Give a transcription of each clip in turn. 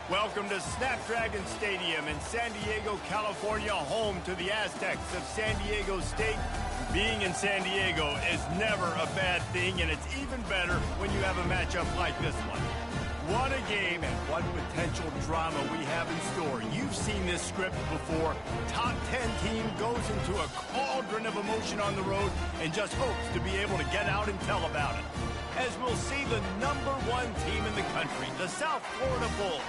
Welcome to Snapdragon Stadium in San Diego, California, home to the Aztecs of San Diego State. Being in San Diego is never a bad thing, and it's even better when you have a matchup like this one. What a game and what potential drama we have in store. You've seen this script before. Top 10 team goes into a cauldron of emotion on the road and just hopes to be able to get out and tell about it. As we'll see the #1 team in the country, the South Florida Bulls,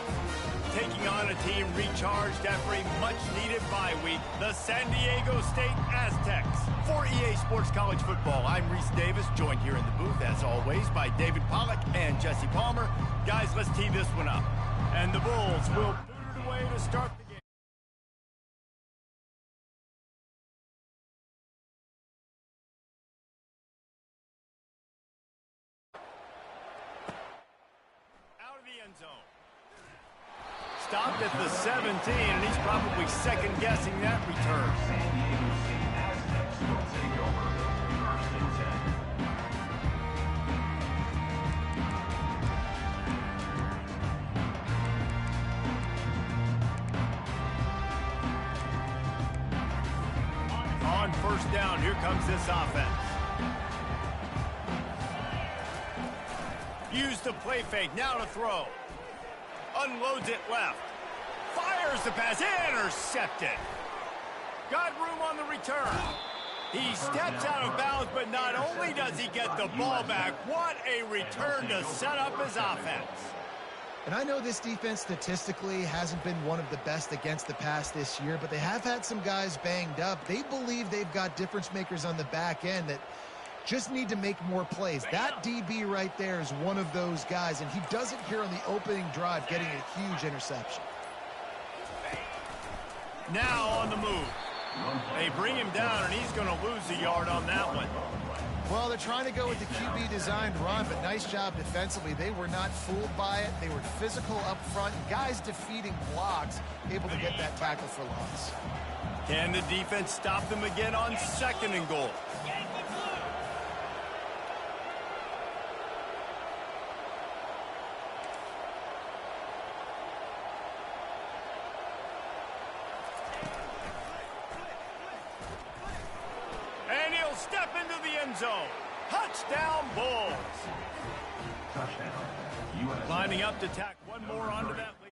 taking on a team recharged after a much-needed bye week, the San Diego State Aztecs. For EA Sports College Football, I'm Reese Davis, joined here in the booth, as always, by David Pollack and Jesse Palmer. Guys, let's tee this one up. And the Bulls will boot it away to start the game. Out of the end zone. Stopped at the 17, and he's probably second-guessing that return. On first down, here comes this offense. Use the play fake, now to throw. Unloads it left. Fires the pass. Intercepted. Got room on the return. He steps out of bounds, but not only does he get the ball back, what a return to set up his offense. And I know this defense statistically hasn't been one of the best against the pass this year, but they have had some guys banged up. They believe they've got difference makers on the back end that just need to make more plays. That DB right there is one of those guys, and he does it here on the opening drive, getting a huge interception. Now on the move. They bring him down, and he's going to lose a yard on that one. Well, they're trying to go with the QB designed run, but nice job defensively. They were not fooled by it. They were physical up front. Guys defeating blocks, able to get that tackle for loss. Can the defense stop them again on 2nd and goal? And he'll step into the end zone. Touchdown, Bulls. Touchdown. Lining up to tack one more onto that lead.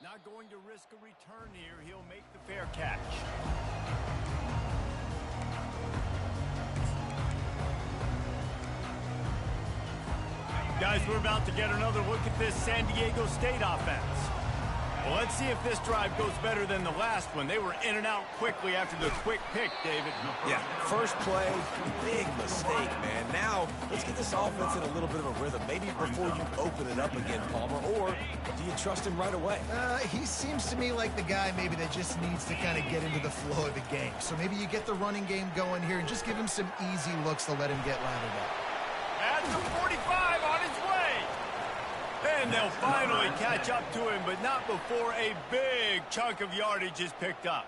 Not going to risk a return here. He'll make the fair catch. Guys, we're about to get another look at this San Diego State offense. Well, let's see if this drive goes better than the last one. They were in and out quickly after the quick pick, David. Yeah, first play, big mistake, man. Now, let's get this offense in a little bit of a rhythm. Maybe before you open it up again, Palmer, or do you trust him right away? He seems to me like the guy maybe that just needs to kind of get into the flow of the game. So maybe you get the running game going here and just give him some easy looks to let him get lathered up. At the 45 on his way. And they'll finally catch up to him, but not before a big chunk of yardage is picked up.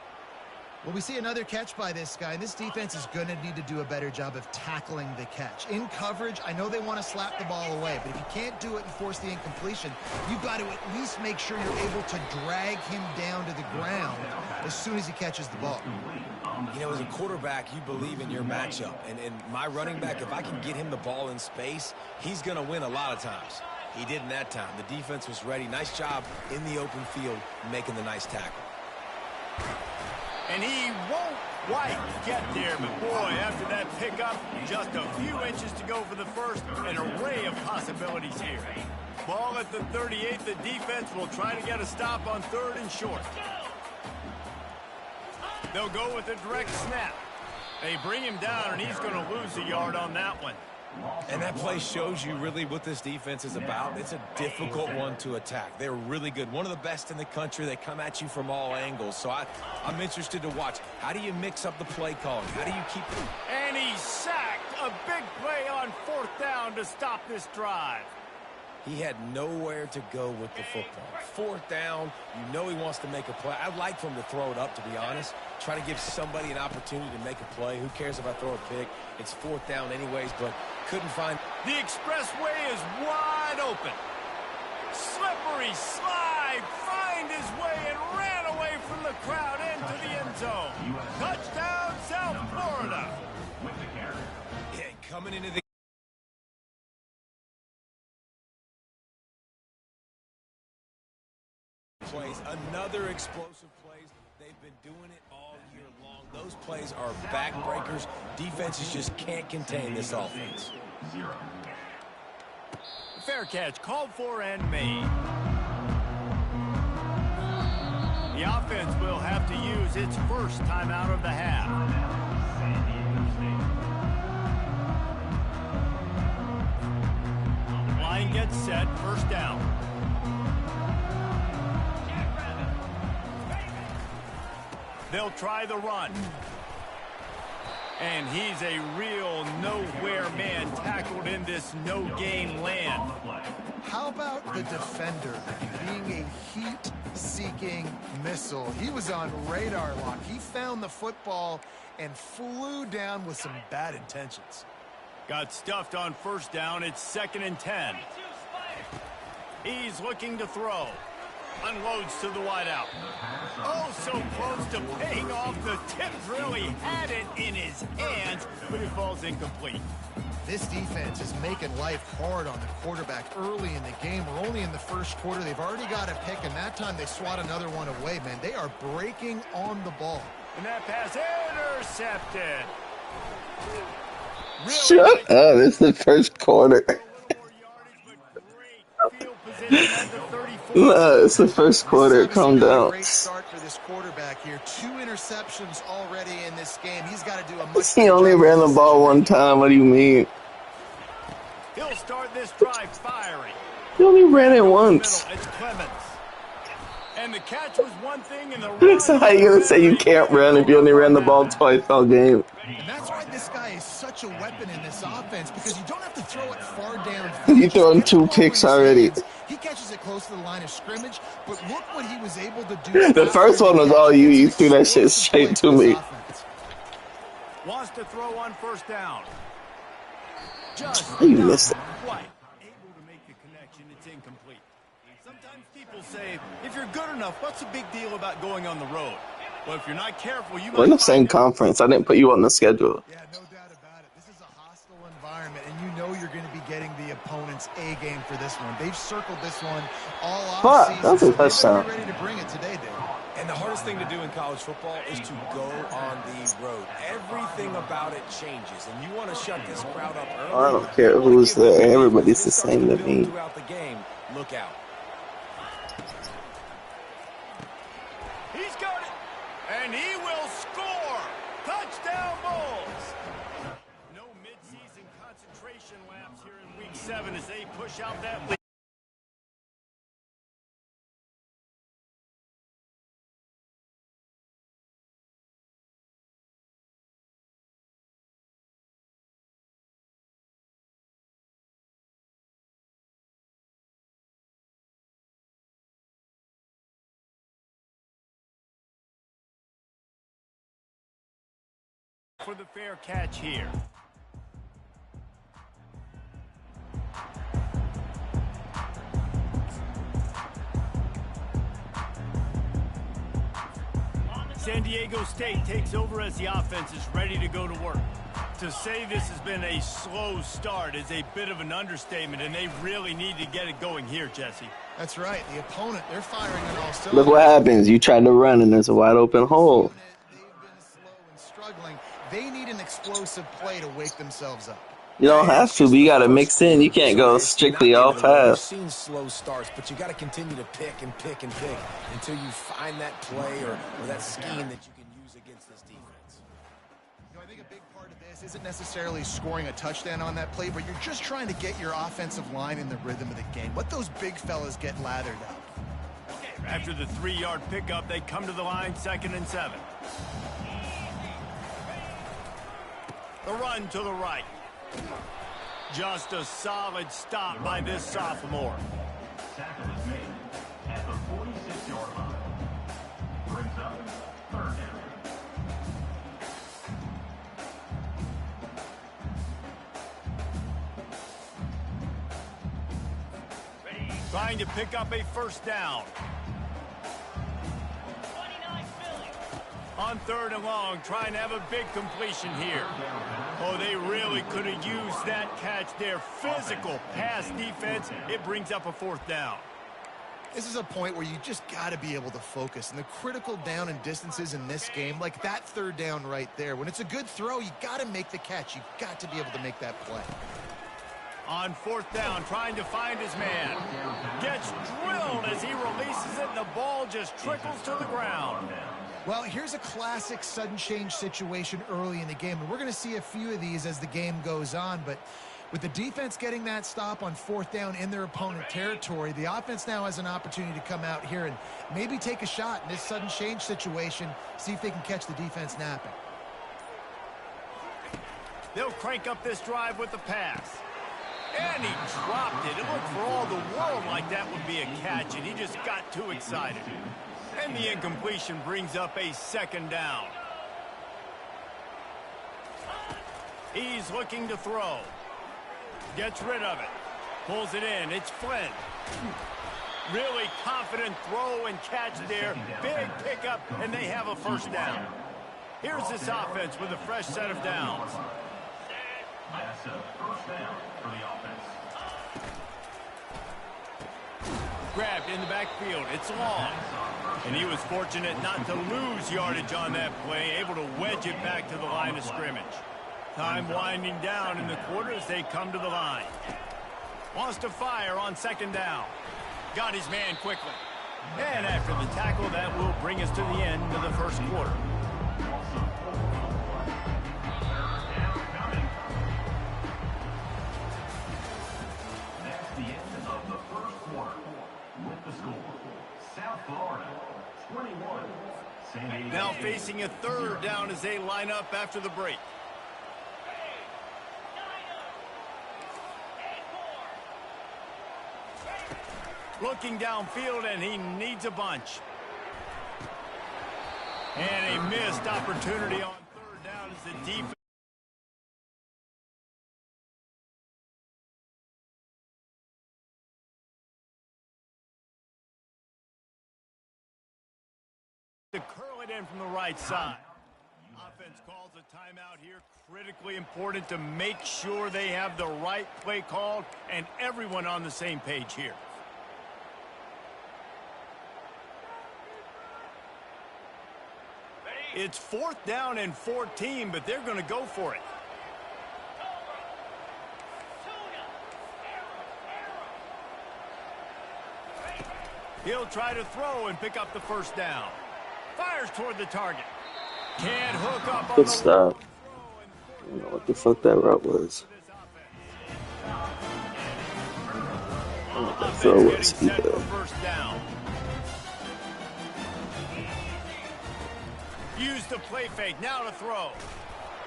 Well, we see another catch by this guy, and this defense is going to need to do a better job of tackling the catch. In coverage, I know they want to slap the ball away, but if you can't do it and force the incompletion, you've got to at least make sure you're able to drag him down to the ground as soon as he catches the ball. You know, as a quarterback, you believe in your matchup. And my running back, if I can get him the ball in space, he's going to win a lot of times. He didn't that time. The defense was ready. Nice job in the open field making the nice tackle. And he won't quite get there, but boy, after that pickup, just a few inches to go for the first. An array of possibilities here. Ball at the 38. The defense will try to get a stop on 3rd and short. They'll go with a direct snap. They bring him down, and he's going to lose a yard on that one. And that play shows you really what this defense is about. It's a difficult one to attack. They're really good. One of the best in the country. They come at you from all angles. So I'm interested to watch. How do you mix up the play calling? How do you keep them? And he's sacked. A big play on 4th down to stop this drive. He had nowhere to go with the football. Fourth down, you know he wants to make a play. I'd like for him to throw it up, to be honest. Try to give somebody an opportunity to make a play. Who cares if I throw a pick? It's fourth down anyways, but couldn't find. The expressway is wide open. Slippery slide, find his way and ran away from the crowd into the end zone. Touchdown, South Florida. Yeah, coming into the plays, another explosive plays. They've been doing it all year long. Those plays are backbreakers. Defenses just can't contain this offense. Fair catch called for and made. The offense will have to use its first timeout of the half. Line gets set, first down. They'll try the run. And he's a real nowhere man tackled in this no-gain land. How about the defender being a heat-seeking missile? He was on radar lock. He found the football and flew down with some bad intentions. Got stuffed on first down. It's 2nd and 10. He's looking to throw. Unloads to the wideout. Oh, so close to paying off. The tip really had it in his hands, but it falls incomplete. This defense is making life hard on the quarterback early in the game. We're only in the first quarter. They've already got a pick, and that time they swat another one away, man. They are breaking on the ball. And that pass intercepted. Shut up. It's the first quarter. No, it's the first quarter. Calm down. Great start for this quarterback here. 2 interceptions already in this game. He's got to do a much He only ran the ball one time. What do you mean? He'll start this drive firing. He only ran it once. It's Clemens. And the catch was one thing in the So how you gonna say you can't run if you only ran the ball twice all game? And that's why this guy is such a weapon in this offense, because you don't have to throw it far down. You throwing 2 picks already. He catches it close to the line of scrimmage, but look what he was able to do. The first one was all you. You threw that shit straight to me. Wants to throw on first down. Just You missed it. quite able to make the connection. It's incomplete. Sometimes people say, if you're good enough, what's the big deal about going on the road? Well, if you're not careful, you We're in the might same find conference. I didn't put you on the schedule. Yeah, no doubt about it. This is a hostile environment, and you know you're going to be getting the opponent's A game for this one. They've circled this one all Fuck, offseason. that was a touchdown. Ready to bring it today, Dave. And the hardest thing to do in college football is to go on the road. Everything about it changes, and you want to shut this crowd up early. I don't care who's there. Everybody's the same to me. Throughout the game, look out. He's got it, and he will score. Touchdown Bulls. No midseason concentration laps here in Week 7 as they push out that lead. For the fair catch here. San Diego State takes over as the offense is ready to go to work. To say this has been a slow start is a bit of an understatement, and they really need to get it going here, Jesse. That's right. The opponent, they're firing on all cylinders. Look what happens. You try to run and there's a wide open hole. They've been slow and struggling. They need an explosive play to wake themselves up. You don't have to, but you got to mix in. You can't go strictly all We've pass. seen slow starts, but you got to continue to pick and pick and pick until you find that play or that scheme that you can use against this defense. You know, I think a big part of this isn't necessarily scoring a touchdown on that play, but you're just trying to get your offensive line in the rhythm of the game. Let those big fellas get lathered up. After the 3-yard pickup, they come to the line, 2nd and 7. The run to the right. Just a solid stop by this sophomore. Tackle is made at the 46-yard line. Brings up third down. Trying to pick up a first down. On 3rd and long, trying to have a big completion here. Oh, they really could have used that catch there. Physical pass defense. It brings up a 4th down. This is a point where you just got to be able to focus. And the critical down and distances in this game, like that 3rd down right there, when it's a good throw, you got to make the catch. You got to be able to make that play. On 4th down, trying to find his man. Gets drilled as he releases it, and the ball just trickles to the ground. Well, here's a classic sudden change situation early in the game, and we're going to see a few of these as the game goes on, but with the defense getting that stop on 4th down in their opponent territory, the offense now has an opportunity to come out here and maybe take a shot in this sudden change situation, see if they can catch the defense napping. They'll crank up this drive with the pass. And he dropped it. It looked for all the world like that would be a catch, and he just got too excited. And the incompletion brings up a 2nd down. He's looking to throw. Gets rid of it. Pulls it in. It's Flynn. Really confident throw and catch there. Big pickup, and they have a 1st down. Here's this offense with a fresh set of downs. That's a 1st down for the offense. Grabbed in the backfield. It's long. And he was fortunate not to lose yardage on that play, able to wedge it back to the line of scrimmage. Time winding down in the quarter as they come to the line. Wants to fire on 2nd down. Got his man quickly. And after the tackle, that will bring us to the end of the 1st quarter. That's the end of the 1st quarter. With the score, South Florida 21. San Diego. Now facing a 3rd down as they line up after the break. Looking downfield, and he needs a bunch. And a missed opportunity on 3rd down as the defense. To curl it in from the right side. Offense calls a timeout here. Critically important to make sure they have the right play called and everyone on the same page here. It's 4th down and 14, but they're going to go for it. He'll try to throw and pick up the 1st down. Fires toward the target. Can't hook up on Good the stop. I don't know what the fuck that route was. I don't know what that throw was either. 1st down. Use the play fake. Now to throw.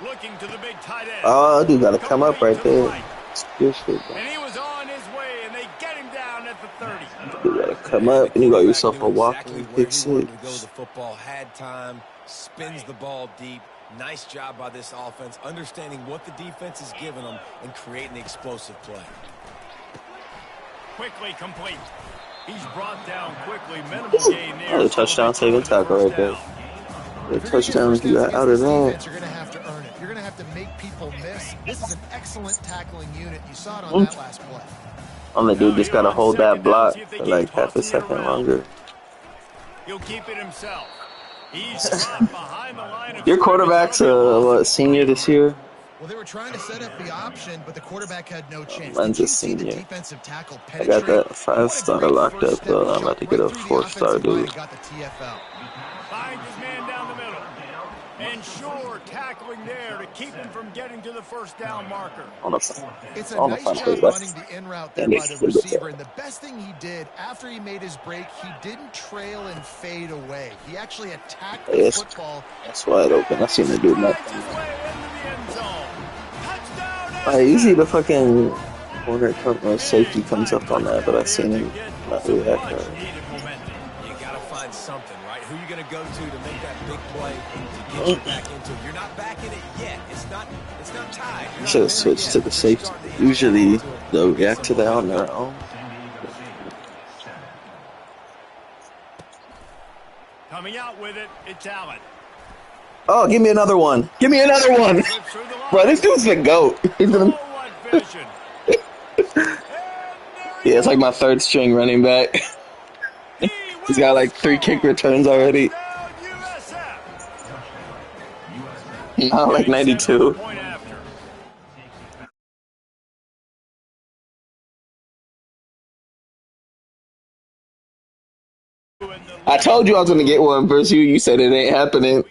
Looking to the big tight end. Oh, dude, gotta come up right there. It's good shit, bro. And he was on his way, and they get him down at the 30. You gotta come up and you got yourself a walking pick The six. football had time, spins the ball deep. Nice job by this offense, understanding what the defense is giving them and creating the explosive play. Quickly complete. He's brought down quickly. Minimal gain there. Another touchdown saving tackle right there. The touchdowns you got out of that. You're going to have to earn it. You're going to have to make people miss. This is an excellent tackling unit. You saw it on that last play. Only dude just gotta hold that block for like half a second longer. He'll keep it himself. He's dropped behind the line of Your quarterback's what, senior this year? Well, they were trying to set up the option, but the quarterback had no chance. Mine's Did a you see the senior. defensive tackle I penetrate? got that 5-star locked up though. I'm about to get a 4-star dude. Got the TFL. Finds his man down the middle. And sure, tackling there to keep him from getting to the 1st down marker. It's a nice job running the in route there by the receiver. And the best thing he did after he made his break, he didn't trail and fade away. He actually attacked the football. That's wide open. I seen the dude nothing. His way into the end zone. Touchdown Usually the fucking corner safety comes up on that, but I've seen him not react. Much needed momentum. You got to find something, right? Who you going to go to make that big play to get you back into it? You're not back in it yet. It's not tied. You should have switched to the safety. Usually they'll react to that on their own. Coming out with it, it's Allen. Oh, give me another one. Give me another one. Bro, this dude's the GOAT. He's gonna... Yeah, it's like my third string running back. He's got like 3 kick returns already. Not like 92. I told you I was going to get one versus you. You said it ain't happening.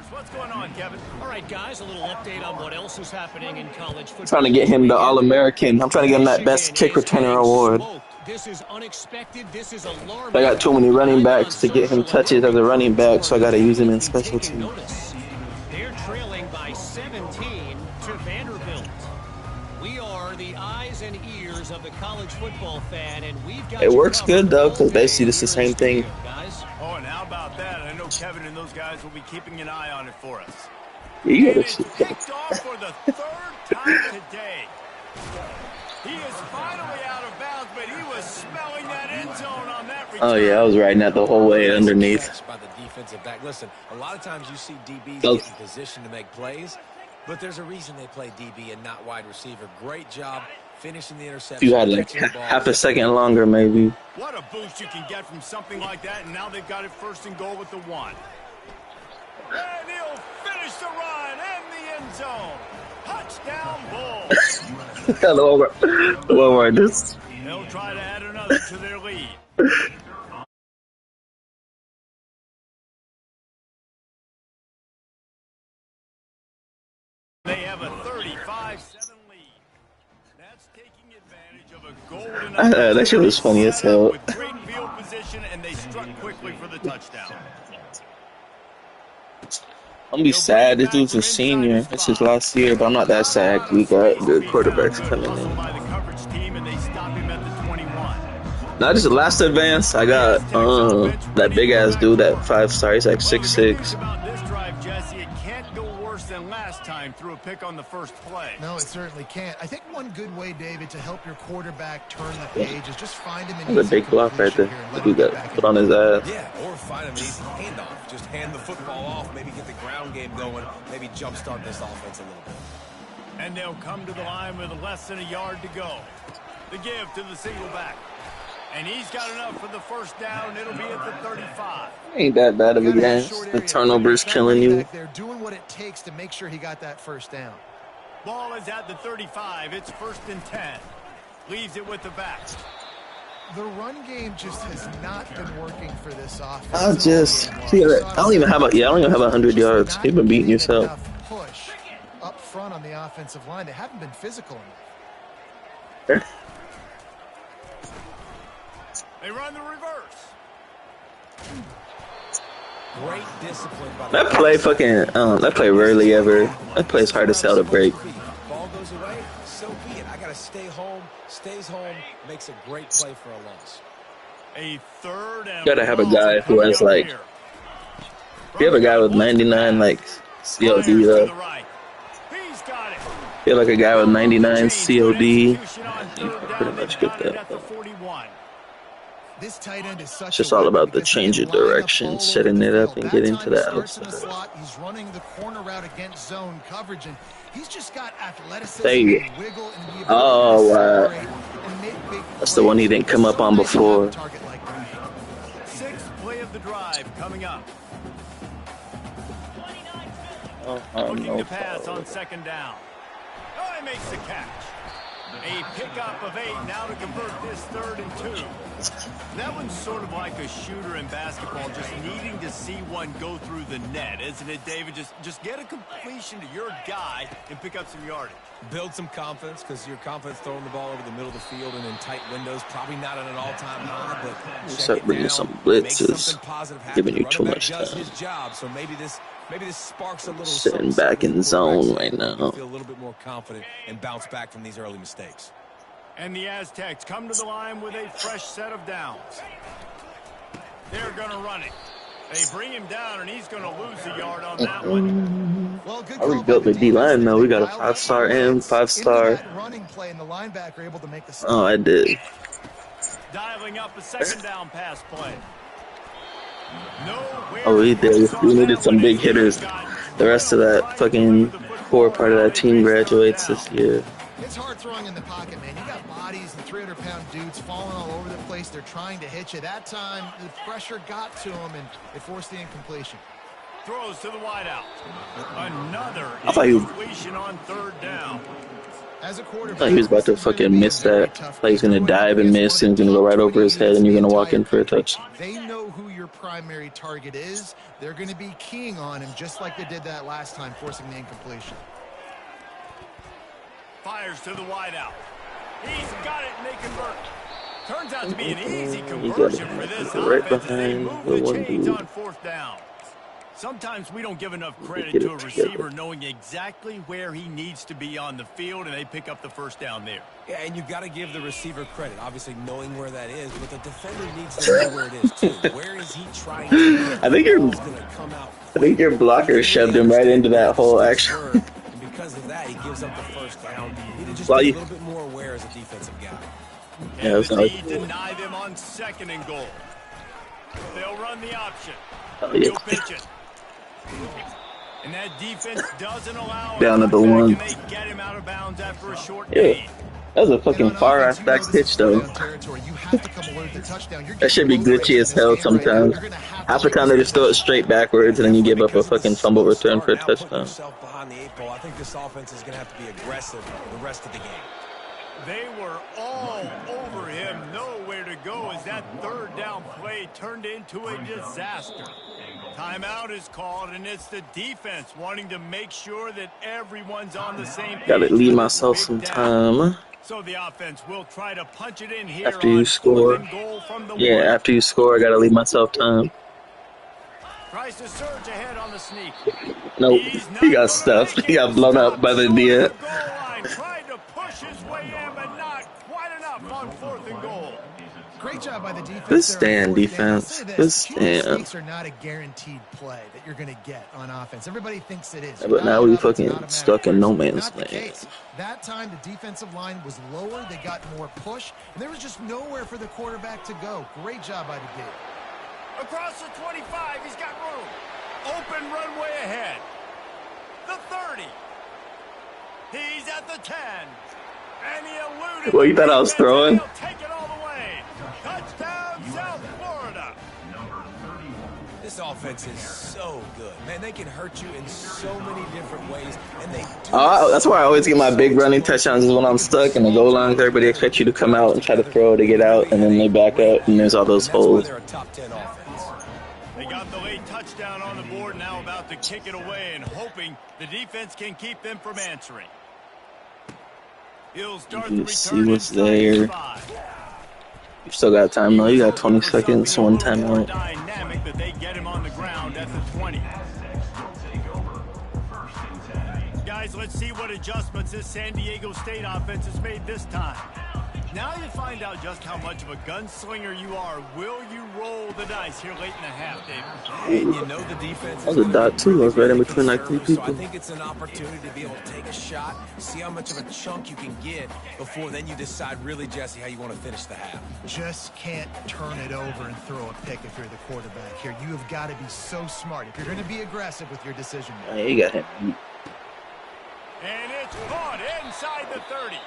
What's going on, Kevin? All right, guys, a little update on what else is happening in college football. I'm trying to get him the All-American. I'm trying to get him that best kick returner award. This is unexpected. This is alarming. I got too many running backs to get him touches as a running back, so I got to use him in special teams. They're trailing by 17 to Vanderbilt. We are the eyes and ears of the college football fan, and we've got it works good though, because basically it's the same thing. Oh, and how about that? I know Kevin and those guys will be keeping an eye on it for us. You gotta see kicked off for the 3rd time today. He is finally out of bounds, but he was smelling that end zone on that return. Oh yeah, I was riding that the whole way underneath. By the defensive back. Listen, a lot of times you see DBs get in position to make plays, but there's a reason they play DB and not wide receiver. Great job finishing the interception. You had like half a second longer, maybe. What a boost you can get from something like that, and now they've got it 1st and goal with the 1. And he'll finish the run and the end zone. Touchdown, Bulls. One more. This. They'll try to add another to their lead. They have a 35-7 lead. That's taking advantage of a golden. That shit was funny as hell. With great field position, and they struck quickly for the touchdown. I'm gonna be sad. This dude's a senior. It's his last year, but I'm not that sad. We got good quarterbacks coming in. Not just the last advance. I got that big ass dude, that 5-star. He's like 6'6". This drive, Jesse, it can't go worse than last time through a pick on the first play. No, it certainly can't. I think one good way, David, to help your quarterback turn the page is just find him in a big block right there. Dude got put on his ass. Yeah, or find him an easy handoff. Just hand the football off, maybe get the ground game going, maybe jumpstart this offense a little bit. And they'll come to the line with less than a yard to go. The give to the single back. And he's got enough for the 1st down. It'll be at the 35. Ain't that bad of a game. The turnovers killing you. They're doing what it takes to make sure he got that 1st down. Ball is at the 35. It's 1st and 10. Leaves it with the back. The run game just has not been working for this offense. I don't even have 100 yards. You've been beating yourself. Push up front on the offensive line. They haven't been physical enough. They run the reverse. Great discipline by that play that play rarely ever. That play is hard as hell to break. Ball goes away, so be it. I gotta stay home, stays home, makes a great play for a loss. A 3rd and You gotta have a guy who has like you have a guy with 99 like COD though. He's got it. You have like a guy with 99 COD. You pretty much get that. This tight end is such it's just all about the change of direction, setting it up, and getting to the outside. He's running the corner route against zone coverage, and he's just got athleticism, and wiggle, and oh, wow. That's the one he didn't come up on before. 6th play of the drive coming up. Looking to pass on 2nd down. Oh, he makes the catch. A pickup of 8 now to convert this 3rd and 2. That one's sort of like a shooter in basketball, just needing to see one go through the net, isn't it, David? Just get a completion to your guy and pick up some yardage. Build some confidence, because your confidence throwing the ball over the middle of the field and in tight windows, probably not at an all-time high, but start bringing some blitzes, giving you too much time. His job, so maybe this Maybe this sparks a little Sitting back in zone right now. Feel a little bit more confident and bounce back from these early mistakes. And the Aztecs come to the line with a fresh set of downs. They're going to run it. They bring him down, and he's going to lose a yard on that one. Well, good I rebuilt the D-line, though. We got a 5-star and 5-star. Running play, and the linebacker able to make the Oh, I did. Dialing up a second down pass play. Oh, we did. We needed some big hitters. The rest of that fucking core part of that team graduates this year. It's hard throwing in the pocket, man. You got bodies and 300-pound dudes falling all over the place. They're trying to hit you. That time, the pressure got to him, and it forced the incompletion. Throws to the wideout. Another I thought he was, incompletion on third down. As a quarterback, I thought he was about to fucking miss that. Like he's gonna dive and miss, and he's gonna go right over his head, and you're gonna walk in for a touchdown. They know who your primary target is. They're going to be keying on him, just like they did that last time, forcing the incompletion. Fires to the wideout. He's got it, and they convert. Turns out to be an easy conversion for this right offense. They behind move the the one chains dude. on fourth down. Sometimes we don't give enough credit Get to a it receiver together. knowing exactly where he needs to be on the field, and they pick up the first down there. Yeah, and you've got to give the receiver credit, obviously knowing where that is, but the defender needs to know where it is, too. Where is he trying to get? I think your blocker shoved him right into that hole, actually. And because of that, he gives up the first down. He needs to just Well, be a little bit more aware as a defensive guy. Yeah, And the like, D deny them on second and goal. They'll run the option. oh, yeah. He'll pitch it. And that defense doesn't allow Down him at the to one. and they get him out of bounds after a short Yeah. gain. That was a fucking far ass back pitch, though. That should be glitchy as hell sometimes. Half the time they just throw it straight backwards, and then you give up a fucking fumble return for a touchdown. Behind the 8 ball. I think this offense is going to have to be aggressive the rest of the game. They were all over him, nowhere to go as that third down play turned into a disaster. Timeout is called, and it's the defense wanting to make sure that everyone's on the same page. Gotta leave myself some time. So the offense will try to punch it in here After you score. Yeah, after you score, I gotta leave myself time. Tries to surge ahead on the sneak. Nope, he got stuffed. He got blown up by the D. Tried to push his way in, but not quite enough on fourth and goal. Great job by the defense. Good stand, defense. Good stand. Mistakes are not a guaranteed play that you're going to get on offense. Everybody thinks it is. Yeah, but now we fucking stuck in no man's land. That time, the defensive line was lower. They got more push, and there was just nowhere for the quarterback to go. Great job by the D. Across the 25, he's got room. Open runway ahead. The 30. He's at the 10. And he eluded. Well, you thought I was throwing? He'll take it all the way. Touchdown, South Florida. This offense is so good. Man, they can hurt you in so many different ways, and they do. That's why I always get my big running touchdowns is when I'm stuck in the goal line. Everybody expects you to come out and try to throw to get out, and then they back up, and there's all those holes. They're a top 10 offense. They got the late touchdown on the board, now about to kick it away and hoping the defense can keep them from answering. He'll start the You return see what's inside there. the 5. You still got time though. You got 20 seconds, one timeout. Dynamic that they get him on the ground at the 20. Guys, let's see what adjustments this San Diego State offense has made this time. Now you find out just how much of a gunslinger you are. Will you roll the dice here late in the half, David? And you know the defense. That was a dot too. I was right in between like 3 So I people. think it's an opportunity to be able to take a shot, see how much of a chunk you can get before then you decide really, Jesse, how you want to finish the half. Just can't turn it over and throw a pick if you're the quarterback here. You have got to be so smart if you're going to be aggressive with your decision. Yeah, you got him. And it's caught inside the 30.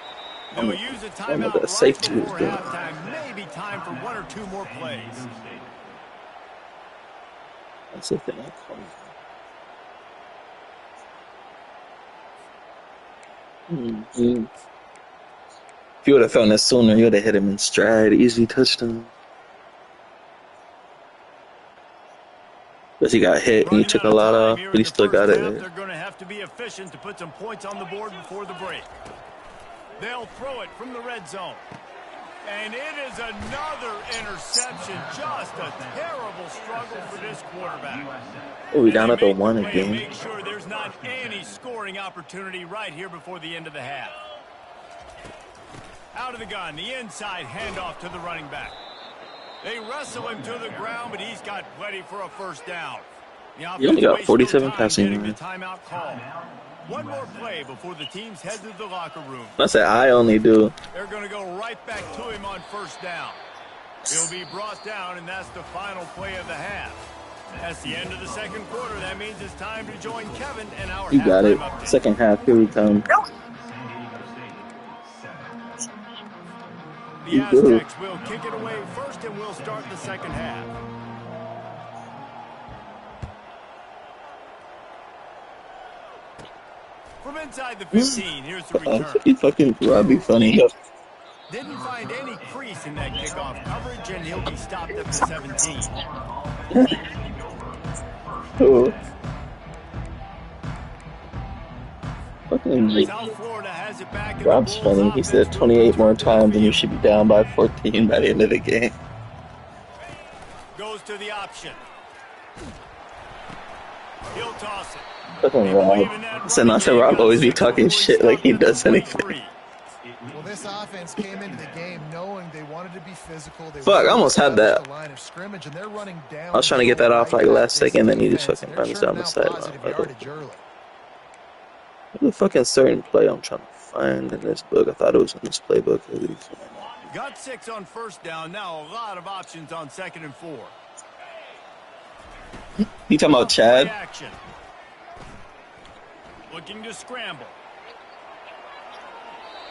They'll use a I don't know timeout what right safety was before doing. halftime. Maybe time for 1 or 2 more plays. That's the thing. If you would have thrown it sooner, you would have hit him in stride. Easy touchdown. But he got hit and he took a lot off, but he still got it They're there. going to have to be efficient to put some points on the board before the break. They'll throw it from the red zone. And it is another interception. Just a terrible struggle for this quarterback. Oh, we down And at they the make one play to again. Make sure there's not any scoring opportunity right here before the end of the half. Out of the gun, the inside handoff to the running back. They wrestle him to the ground, but he's got plenty for a first down. You only got 47 passing getting the yards. timeout call. One more play before the teams head to the locker room. I said I only do. They're going to go right back to him on first down. He'll be brought down, and that's the final play of the half. That's the end of the second quarter. That means it's time to join Kevin and our You got it. halftime update. Second half, here we come. The Aztecs will kick it away first, and we'll start the second half. From inside the 15, here's the return. He's fucking Robbie funny. Didn't find any crease in that kickoff coverage, and he'll be stopped at the 17. Oh. Fucking South Florida has it back in Rob's the Bulls funny. He said offense. 28 more times and you should be down by 14 by the end of the game. Goes to the option. He'll toss it. Fucking Rob. I said Rob always be talking shit like he does anything. Well, this offense came into the game knowing they wanted to be physical. They Fuck, I almost had that. the line of scrimmage, and they're running down. I was trying to get that off like last second, then he just Defense, fucking they're runs down the churning out sideline. positive yardage early. There's a fucking certain play I'm trying to find in this book. I thought it was in this playbook at least. Got 6 on first down. Now a lot of options on 2nd and 4. You talking about Chad? Action. Looking to scramble.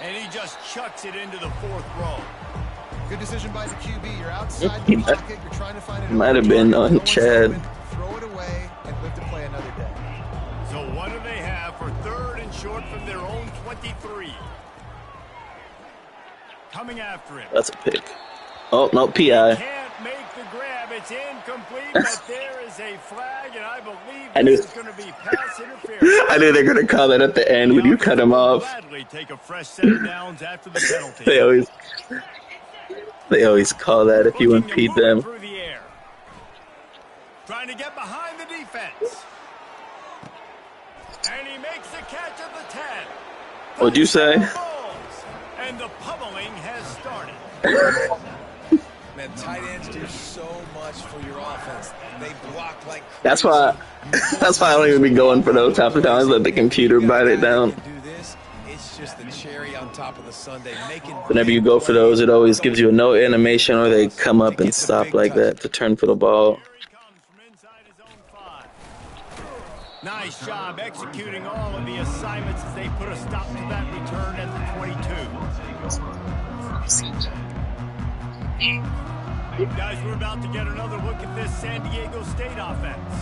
And he just chucks it into the 4th row. Good decision by the QB. You're outside He the might- pocket. You're trying to find an might have open been target. on No one's Chad. open. Throw it away and live to play another day. So what do they have for 3rd and short from their own 23? Coming after him. That's a pick. Oh, no, PI. Can't make the grab. It's incomplete, but there is a flag, and I believe I knew- this is going to be pass interference. I knew they were going to call that at the end when you cut him off. Gladly take a fresh set of downs after the penalty. They always call that if you Looking to impede move it them. through the air. Trying to get behind the defense. And he makes the catch at the 10. What'd you say? Bulls. And the pummeling has started. Man, tight ends do so much for your offense. They block like crazy. That's why I don't even be going for those half the time. I let the computer bite it down. Do this. It's just the cherry on top of the sundae. Whenever you go for those, it always gives you a no animation or they come up and stop like that to turn for the ball. Here he comes from inside his own 5. Nice job executing all of the assignments as they put a stop to that return at the 22. Guys, we're about to get another look at this San Diego State offense.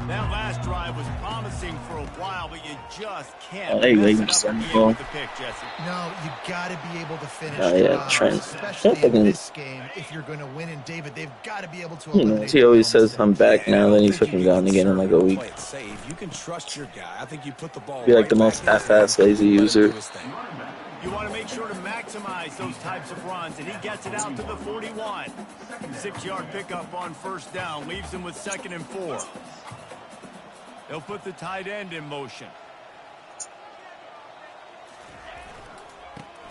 That last drive was promising for a while, but you just can't There you go, mess you it just up at send the the end ball. with the pick, Jesse. No, you got to be able to finish Oh, yeah, drives, Trent. especially Fucking- in this game. If you're going to win, and David, they've got to be able to He knows. eliminate He always the says, I'm back now, then he's fucking gone again in like a week. Play it safe. You can trust your guy. I think you put the ball Be like right the most back in his half-ass hands. lazy Let him user. do his thing. You want to make sure to maximize those types of runs, and he gets it out to the 41. 6-yard pickup on first down, leaves him with 2nd and 4. They'll put the tight end in motion.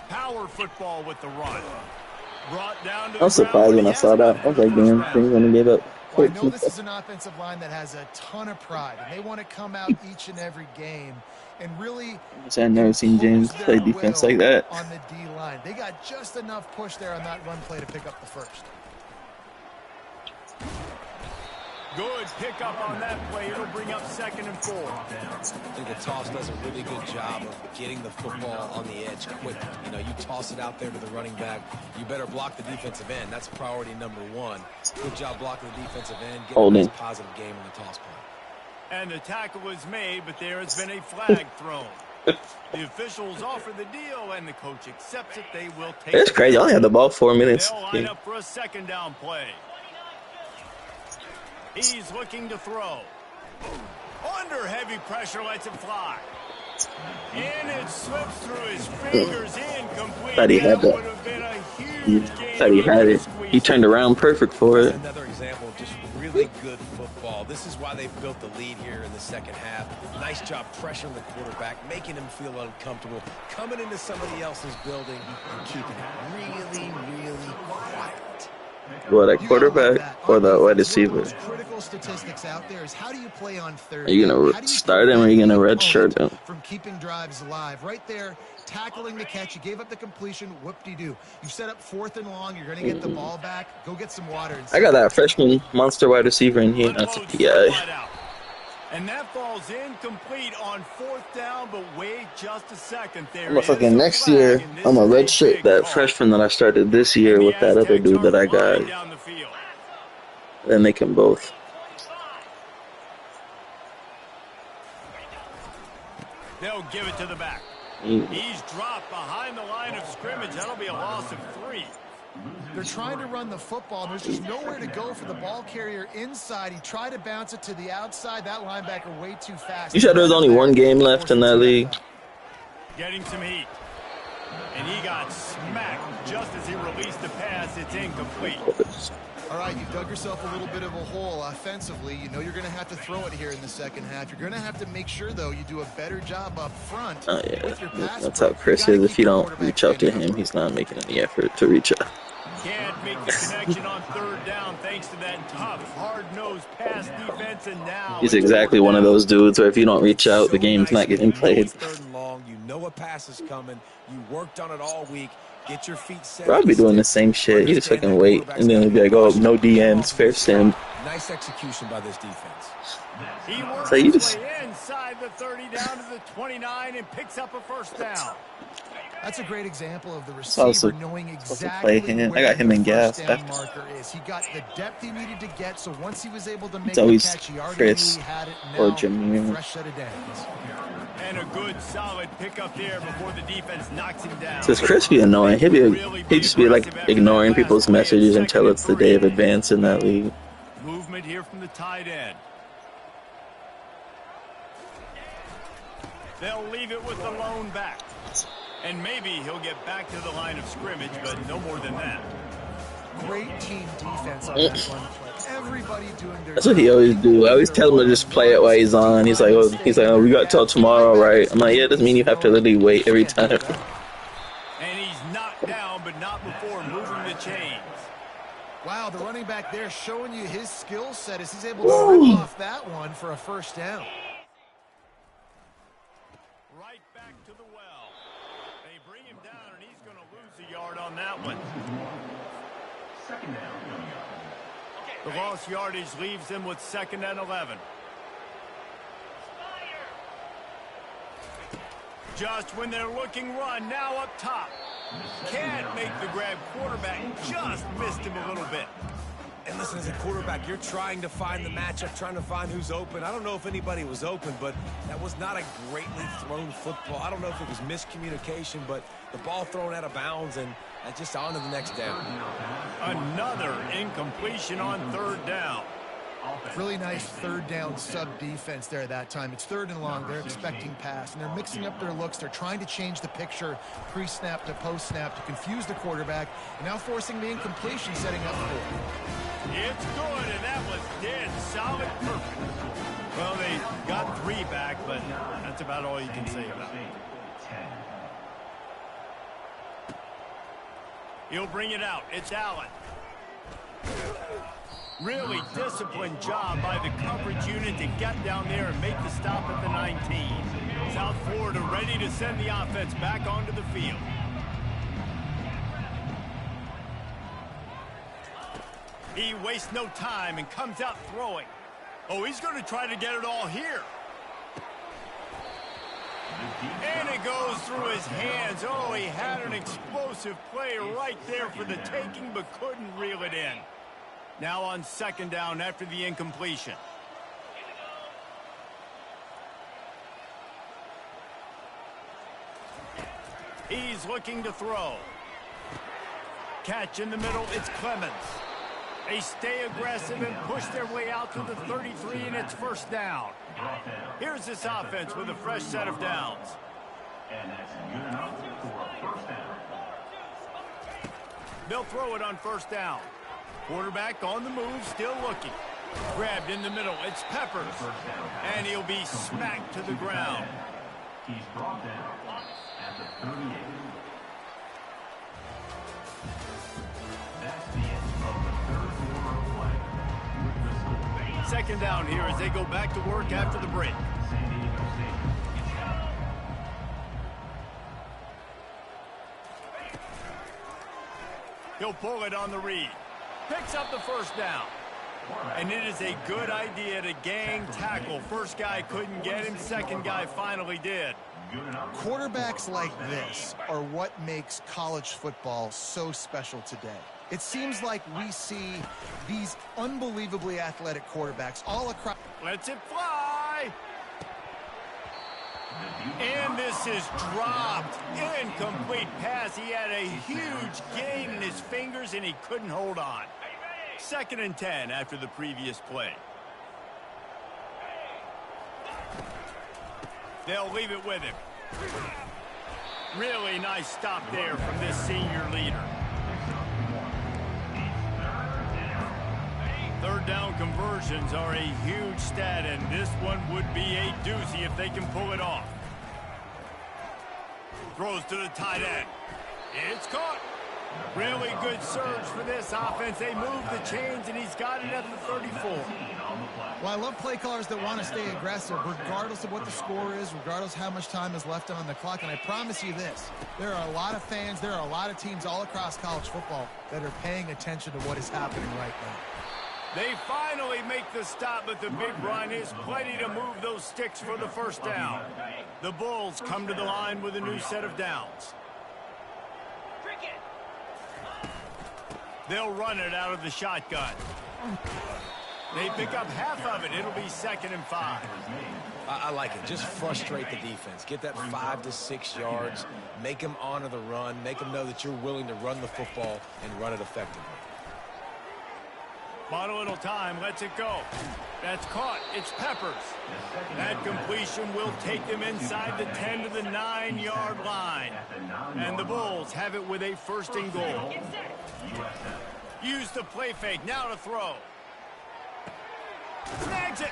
Power football with the run. Brought down to I was the surprised ground, when I he saw has that. it I was like, in the damn, first things round. gonna give up. Well, I know this is an offensive line that has a ton of pride, and they want to come out each and every game and really I've never seen James impose play their defense will like that. on the D-line. They got just enough push there on that run play to pick up the first. Good pickup on that play. It'll bring up 2nd and 4. I think the toss does a really good job of getting the football on the edge quickly. You know, you toss it out there to the running back. You better block the defensive end. That's priority number 1. Good job blocking the defensive end. Get a Holding. nice positive game on the toss play. And the tackle was made, but there has been a flag thrown. The officials offer the deal, and the coach accepts it. They will take It's it. crazy. I only had the ball 4 minutes. They'll line up for a 2nd down play. He's looking to throw. Under heavy pressure, lets it fly. And it slips through his fingers, incomplete. Thought he had That that. would have been a huge Thought he had it. He turned around perfect for it. Another example of just really good football. This is why they've built the lead here in the second half. Nice job pressuring the quarterback, making him feel uncomfortable, coming into somebody else's building and keeping it really, really quiet. What, a quarterback or the wide receiver? Critical statistics out there is how do you play on third? Are you gonna start him or are you gonna redshirt him? From keeping drives alive, right there, tackling the catch. You gave up the completion. Whoop-de-doo. You set up 4th and long. You're gonna get the ball back. Go get some water. I got that freshman monster wide receiver in here. That's a PI. And that falls incomplete on 4th down, but wait just a second. I'm a fucking next year. I'm a redshirt that freshman that I started this year with that other dude that I got. Then they can both. They'll give it to the back. He's dropped behind the line of scrimmage. That'll be a loss of 3. They're trying to run the football. There's just nowhere to go for the ball carrier inside. He tried to bounce it to the outside. That linebacker way too fast. You said there's only one game left in that league? Getting some heat. And he got smacked just as he released the pass. It's incomplete. All right, you've dug yourself a little bit of a hole offensively. You know you're going to have to throw it here in the second half. You're going to have to make sure, though, you do a better job up front. Oh, yeah. That's how Chris is. If you don't reach out to him, he's not making any effort to reach out. Can't make the connection on 3rd down thanks to that tough, hard-nosed pass defense, and now he's exactly one of those dudes where if you don't reach out, the game's not getting played. 3rd and long, you know a pass is coming. You worked on it all week. Get your feet set. Bro, I'd be doing the same shit. He just fucking wait, and then he'd be like, "Oh, no DNs, fair sim." Nice execution by this defense. He works so you just inside the 30 down to the 29 and picks up a 1st down. That's a great example of the receiver knowing exactly where I got him in gas. Marker is. He got the depth he needed to get, so once he was able to make the catch, he already Chris knew he had it. or Now, Jameer. fresh set of downs. And a good, solid pickup there before the defense knocks him down. Does Chris be annoying? He'd just be like ignoring people's messages until it's the day of advance in that league. Movement here from the tight end. They'll leave it with the lone back. And maybe he'll get back to the line of scrimmage, but no more than that. Great team defense on that one play. Everybody doing their That's what he always do. I always tell him to just play it while he's on. He's like, oh, we got till tomorrow, right? I'm like, yeah, it doesn't mean you have to literally wait every time. And he's knocked down, but not before moving the chains. Wow, the running back there showing you his skill set as he's able to rip off that one for a 1st down. Right back to the well. They bring him down, and he's going to lose a yard on that one. 2nd down. The lost yardage leaves them with 2nd and 11. Just when they're looking run, now up top. Can't make the grab. Quarterback just missed him a little bit. And listen, as a quarterback, you're trying to find the matchup, trying to find who's open. I don't know if anybody was open, but that was not a greatly thrown football. I don't know if it was miscommunication, but the ball thrown out of bounds and just on to the next down. Another incompletion on 3rd down. Really nice 3rd down sub-defense there that time. It's 3rd and long. They're expecting pass, and they're mixing up their looks. They're trying to change the picture pre-snap to post-snap to confuse the quarterback, and now forcing the incompletion, setting up for it. It's good, and that was dead solid, perfect. Well, they got 3 back, but that's about all you can say about it. He'll bring it out. It's Allen. Really disciplined job by the coverage unit to get down there and make the stop at the 19. South Florida ready to send the offense back onto the field. He wastes no time and comes out throwing. Oh, he's going to try to get it all here. And it goes through his hands. Oh, he had an explosive play right there for the taking, but couldn't reel it in. Now on 2nd down after the incompletion. He's looking to throw. Catch in the middle, it's Clemens. They stay aggressive and push their way out to the 33, and it's 1st down. Here's this offense with a fresh set of downs. And that's good enough for a 1st down. They'll throw it on first down. Quarterback on the move, still looking. Grabbed in the middle. It's Peppers. And he'll be smacked to the ground. He's brought down at the 38. That's the end of the third quarter of play. With the score. Second down here as they go back to work after the break. San Diego State. He'll pull it on the read. Picks up the first down. And it is a good idea to gang tackle. First guy couldn't get him. Second guy finally did. Quarterbacks like this are what makes college football so special today. It seems like we see these unbelievably athletic quarterbacks all across. Lets it fly. And this is dropped. Incomplete pass. He had a huge gain in his fingers, and he couldn't hold on. 2nd and 10 after the previous play. They'll leave it with him. Really nice stop there from this senior leader. Third down conversions are a huge stat, and this one would be a doozy if they can pull it off. Throws to the tight end. It's caught. Really good surge for this offense. They move the chains, and he's got it at the 34. Well, I love play callers that want to stay aggressive, regardless of what the score is, regardless how much time is left on the clock. And I promise you this, there are a lot of fans, there are a lot of teams all across college football that are paying attention to what is happening right now. They finally make the stop, but the big run is plenty to move those sticks for the first down. The Bulls come to the line with a new set of downs. They'll run it out of the shotgun. They pick up half of it. It'll be 2nd and 5. I like it. Just frustrate the defense. Get that 5 to 6 yards. Make them honor the run. Make them know that you're willing to run the football and run it effectively. Bought a little time. Lets it go. That's caught. It's Peppers. That completion will take them inside the 10 to the 9-yard line. And the Bulls have it with a 1st and goal. Use the play fake. Now to throw. Snags it.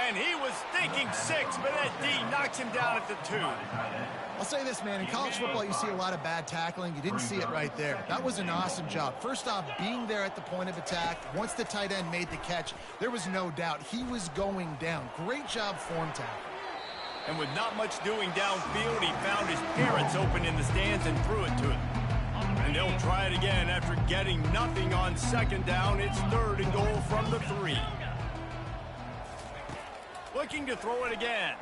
And he was thinking 6, but that D knocks him down at the 2. I'll say this, man. In college football, you see a lot of bad tackling. You didn't see it right there. That was an awesome job. First off, being there at the point of attack. Once the tight end made the catch, there was no doubt he was going down. Great job form tackle. And with not much doing downfield, he found his parents open in the stands and threw it to him. And they'll try it again after getting nothing on 2nd down. It's 3rd and goal from the 3. Looking to throw it again.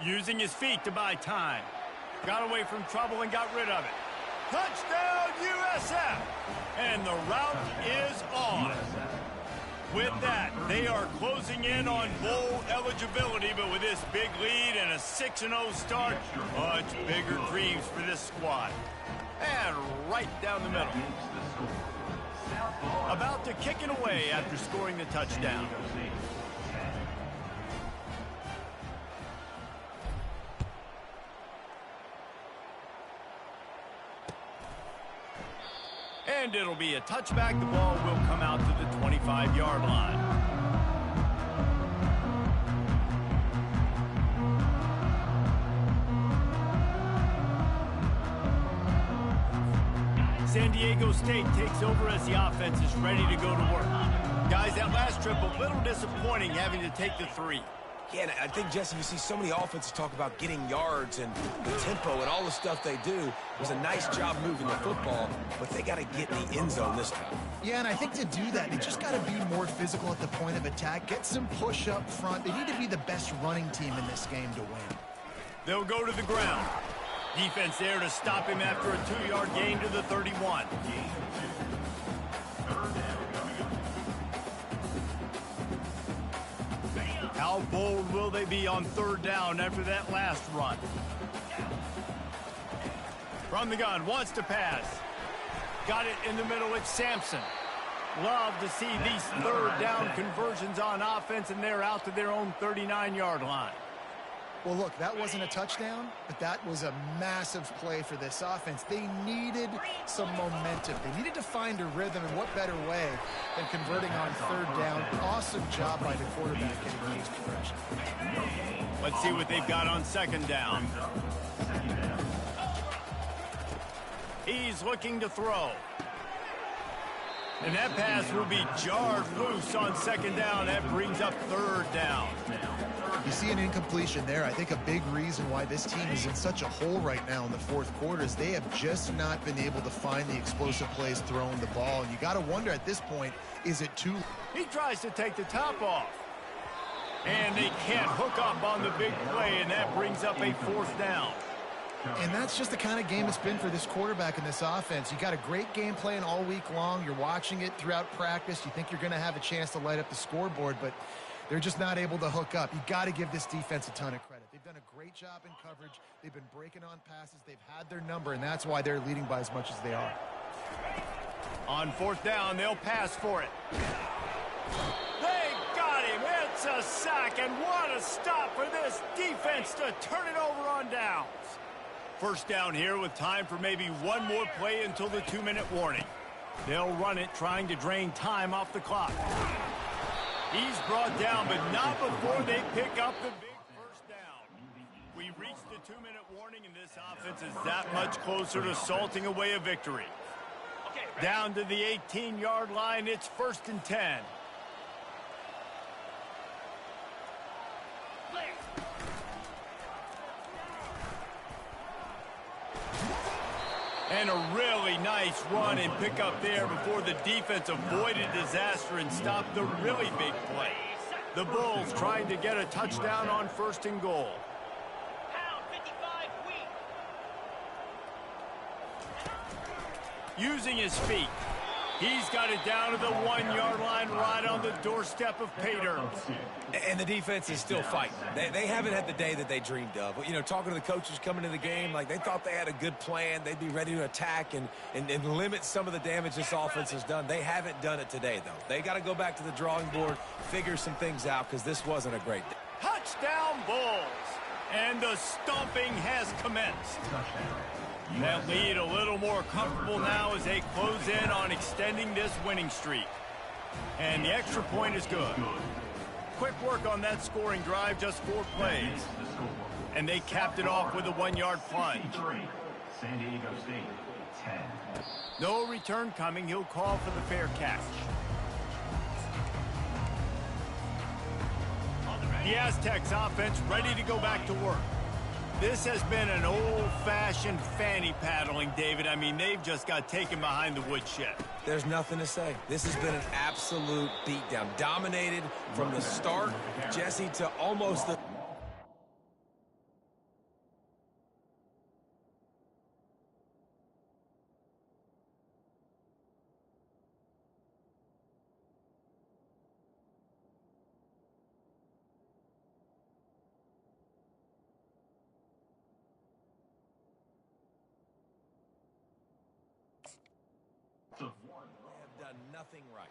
Using his feet to buy time. Got away from trouble and got rid of it. Touchdown, USF! And the route is on. With that, they are closing in on bowl eligibility, but with this big lead and a 6-0 start, much bigger dreams for this squad. And right down the middle. About to kick it away after scoring the touchdown. And it'll be a touchback. The ball will come out to the 25-yard line. San Diego State takes over as the offense is ready to go to work. Guys, that last trip, a little disappointing having to take the 3. Yeah, and I think, Jesse, you see so many offenses talk about getting yards and the tempo and all the stuff they do. It was a nice job moving the football, but they got to get in the end zone this time. Yeah, and I think to do that, they just got to be more physical at the point of attack, get some push up front. They need to be the best running team in this game to win. They'll go to the ground. Defense there to stop him after a 2-yard gain to the 31. How bold will they be on 3rd down after that last run? From the gun, wants to pass. Got it in the middle, it's Sampson. Love to see these 3rd down conversions on offense, and they're out to their own 39-yard line. Well, look, that wasn't a touchdown, but that was a massive play for this offense. They needed some momentum. They needed to find a rhythm, and what better way than converting on third down. Awesome job by the quarterback getting his progression. Let's see what they've got on second down. He's looking to throw. And that pass will be jarred loose on second down. That brings up third down. You see an incompletion there. I think a big reason why this team is in such a hole right now in the fourth quarter is they have just not been able to find the explosive plays throwing the ball. And you got to wonder at this point, is it too... He tries to take the top off. And they can't hook up on the big play, and that brings up a fourth down. And that's just the kind of game it's been for this quarterback in this offense. You got a great game plan all week long. You're watching it throughout practice. You think you're going to have a chance to light up the scoreboard, but they're just not able to hook up. You got to give this defense a ton of credit. They've done a great job in coverage. They've been breaking on passes. They've had their number, and that's why they're leading by as much as they are. On fourth down, they'll pass for it. They got him. It's a sack, and what a stop for this defense to turn it over on downs. First down here with time for maybe one more play until the 2-minute warning. They'll run it, trying to drain time off the clock. He's brought down, but not before they pick up the big first down. We reached the 2-minute warning, and this offense is that much closer to salting away a victory. Down to the 18-yard line, it's 1st and 10. And a really nice run and pick up there before the defense avoided disaster and stopped the really big play. The Bulls trying to get a touchdown on 1st and goal. Using his feet. He's got it down to the 1-yard line right on the doorstep of pay dirt. And the defense is still fighting. They haven't had the day that they dreamed of. You know, talking to the coaches coming into the game, like they thought they had a good plan. They'd be ready to attack and limit some of the damage this offense has done. They haven't done it today, though. They got to go back to the drawing board, figure some things out, because this wasn't a great day. Touchdown Bulls! And the stomping has commenced. That lead a little more comfortable now as they close in on extending this winning streak. And the extra point is good. Quick work on that scoring drive, just 4 plays. And they capped it off with a 1-yard plunge. San Diego State, 10. No return coming. He'll call for the fair catch. The Aztecs offense ready to go back to work. This has been an old-fashioned fanny paddling, David. I mean, they've just got taken behind the woodshed. There's nothing to say. This has been an absolute beatdown. Dominated from the start, Jesse, to almost the... nothing right.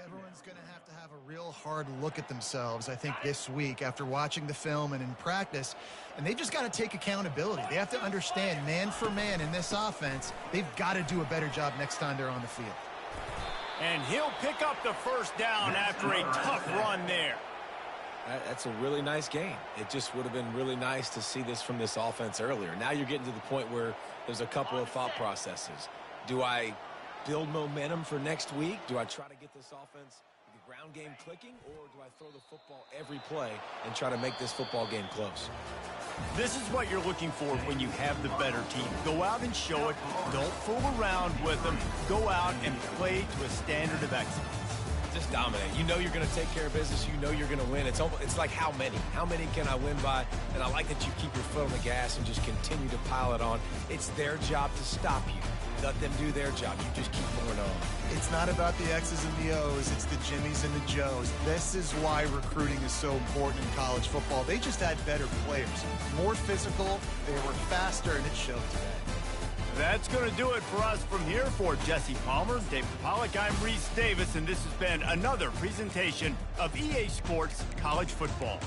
Everyone's going to have a real hard look at themselves, I think, this week after watching the film and in practice. And they just got to take accountability. They have to understand, man for man in this offense, they've got to do a better job next time they're on the field. And he'll pick up the first down after a tough run there. That's a really nice game. It just would have been really nice to see this from this offense earlier. Now you're getting to the point where there's a couple of thought processes. Do I build momentum for next week? Do I try to get this offense, the ground game clicking, or do I throw the football every play and try to make this football game close? This is what you're looking for when you have the better team. Go out and show it. Don't fool around with them. Go out and play to a standard of excellence. Just dominate. You know you're going to take care of business. You know you're going to win. It's like how many? How many can I win by? And I like that you keep your foot on the gas and just continue to pile it on. It's their job to stop you. Let them do their job. You just keep going on. It's not about the X's and the O's. It's the Jimmies and the Joes. This is why recruiting is so important in college football. They just had better players. More physical. They were faster, and it showed today. That's going to do it for us from here. For Jesse Palmer, David Pollack, I'm Reese Davis, and this has been another presentation of EA Sports College Football.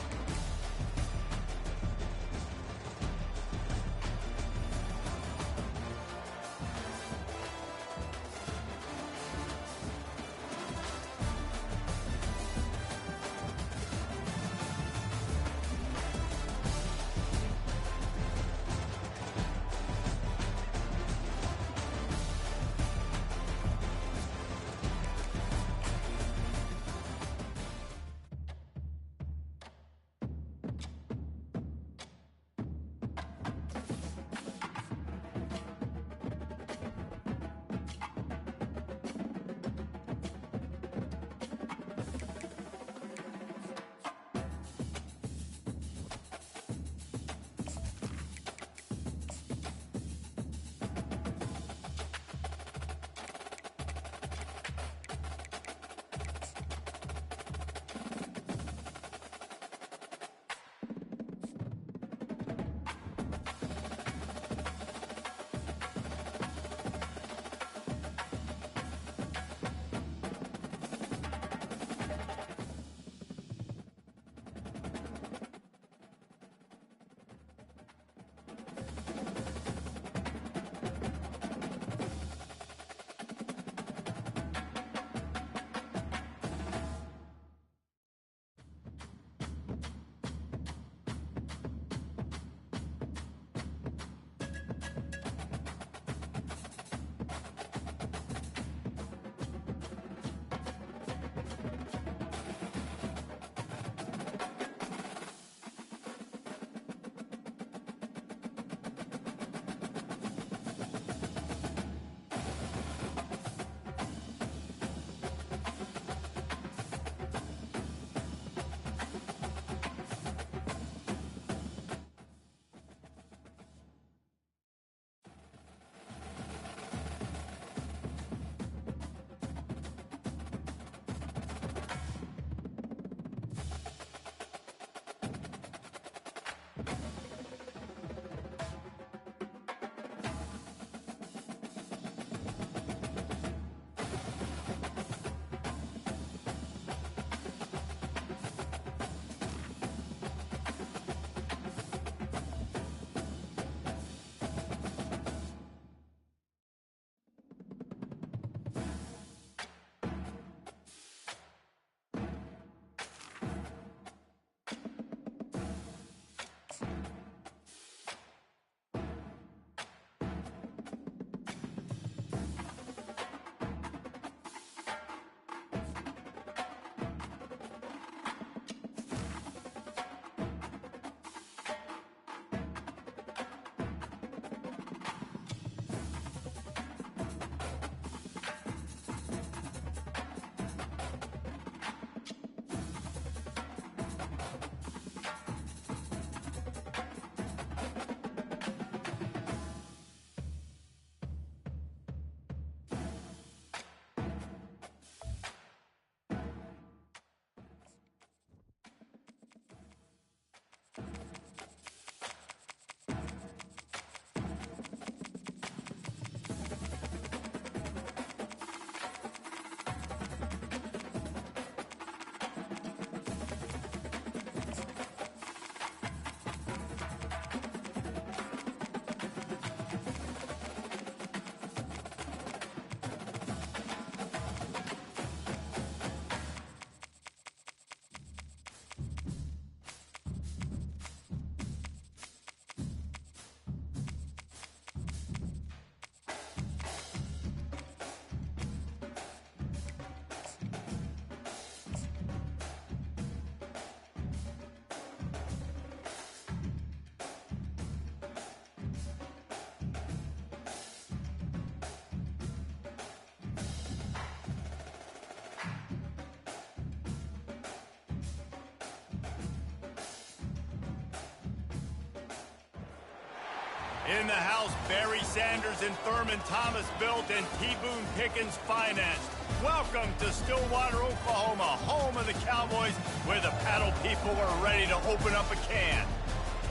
In the house, Barry Sanders and Thurman Thomas built and T. Boone Pickens financed. Welcome to Stillwater, Oklahoma, home of the Cowboys, where the paddle people are ready to open up a can.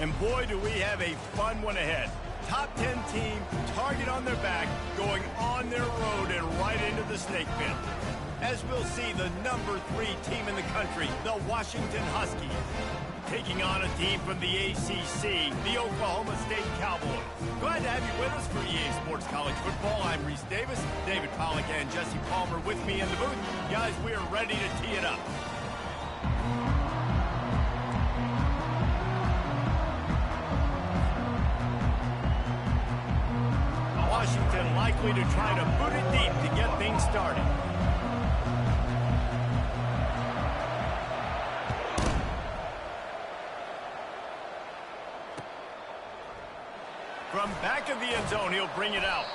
And boy, do we have a fun one ahead. Top 10 team, target on their back, going on their road and right into the snake pit. As we'll see, the number 3 team in the country, the Washington Huskies, taking on a team from the ACC, the Oklahoma State Cowboys. Glad to have you with us for EA Sports College Football. I'm Reese Davis, David Pollack and Jesse Palmer with me in the booth. Guys, we are ready to tee it up. Washington likely to try to boot it deep to get things started. From back of the end zone, he'll bring it out.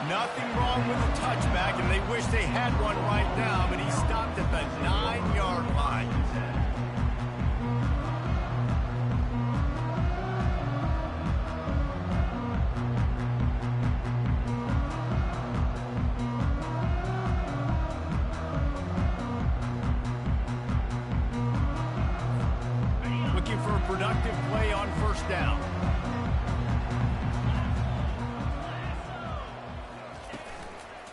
Nothing wrong with the touchback, and they wish they had one right now, but he stopped at the 9-yard line. Looking for a productive play on first down.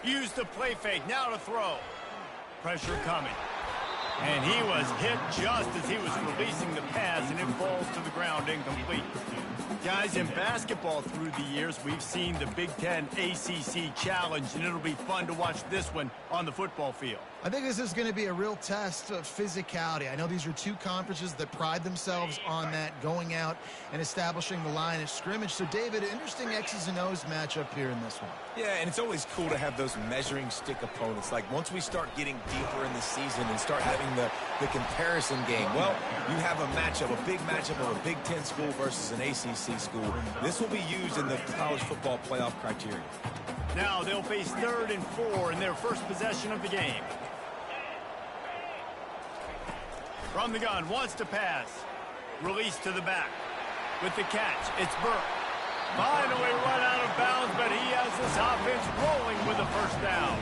Use the play fake, now to throw. Pressure coming. And he was hit just as he was releasing the pass, and it falls to the ground incomplete. Guys, in basketball through the years, we've seen the Big Ten ACC Challenge, and it'll be fun to watch this one on the football field. I think this is going to be a real test of physicality. I know these are two conferences that pride themselves on that, going out and establishing the line of scrimmage. So, David, interesting X's and O's matchup here in this one. Yeah, and it's always cool to have those measuring stick opponents. Like, once we start getting deeper in the season and start having the comparison game, well, you have a matchup, a big matchup of a Big Ten school versus an ACC school. This will be used in the college football playoff criteria. Now they'll face 3rd and 4 in their first possession of the game. From the gun, wants to pass. Release to the back. With the catch, it's Burke. Finally run out of bounds, but he has this offense rolling with a first down.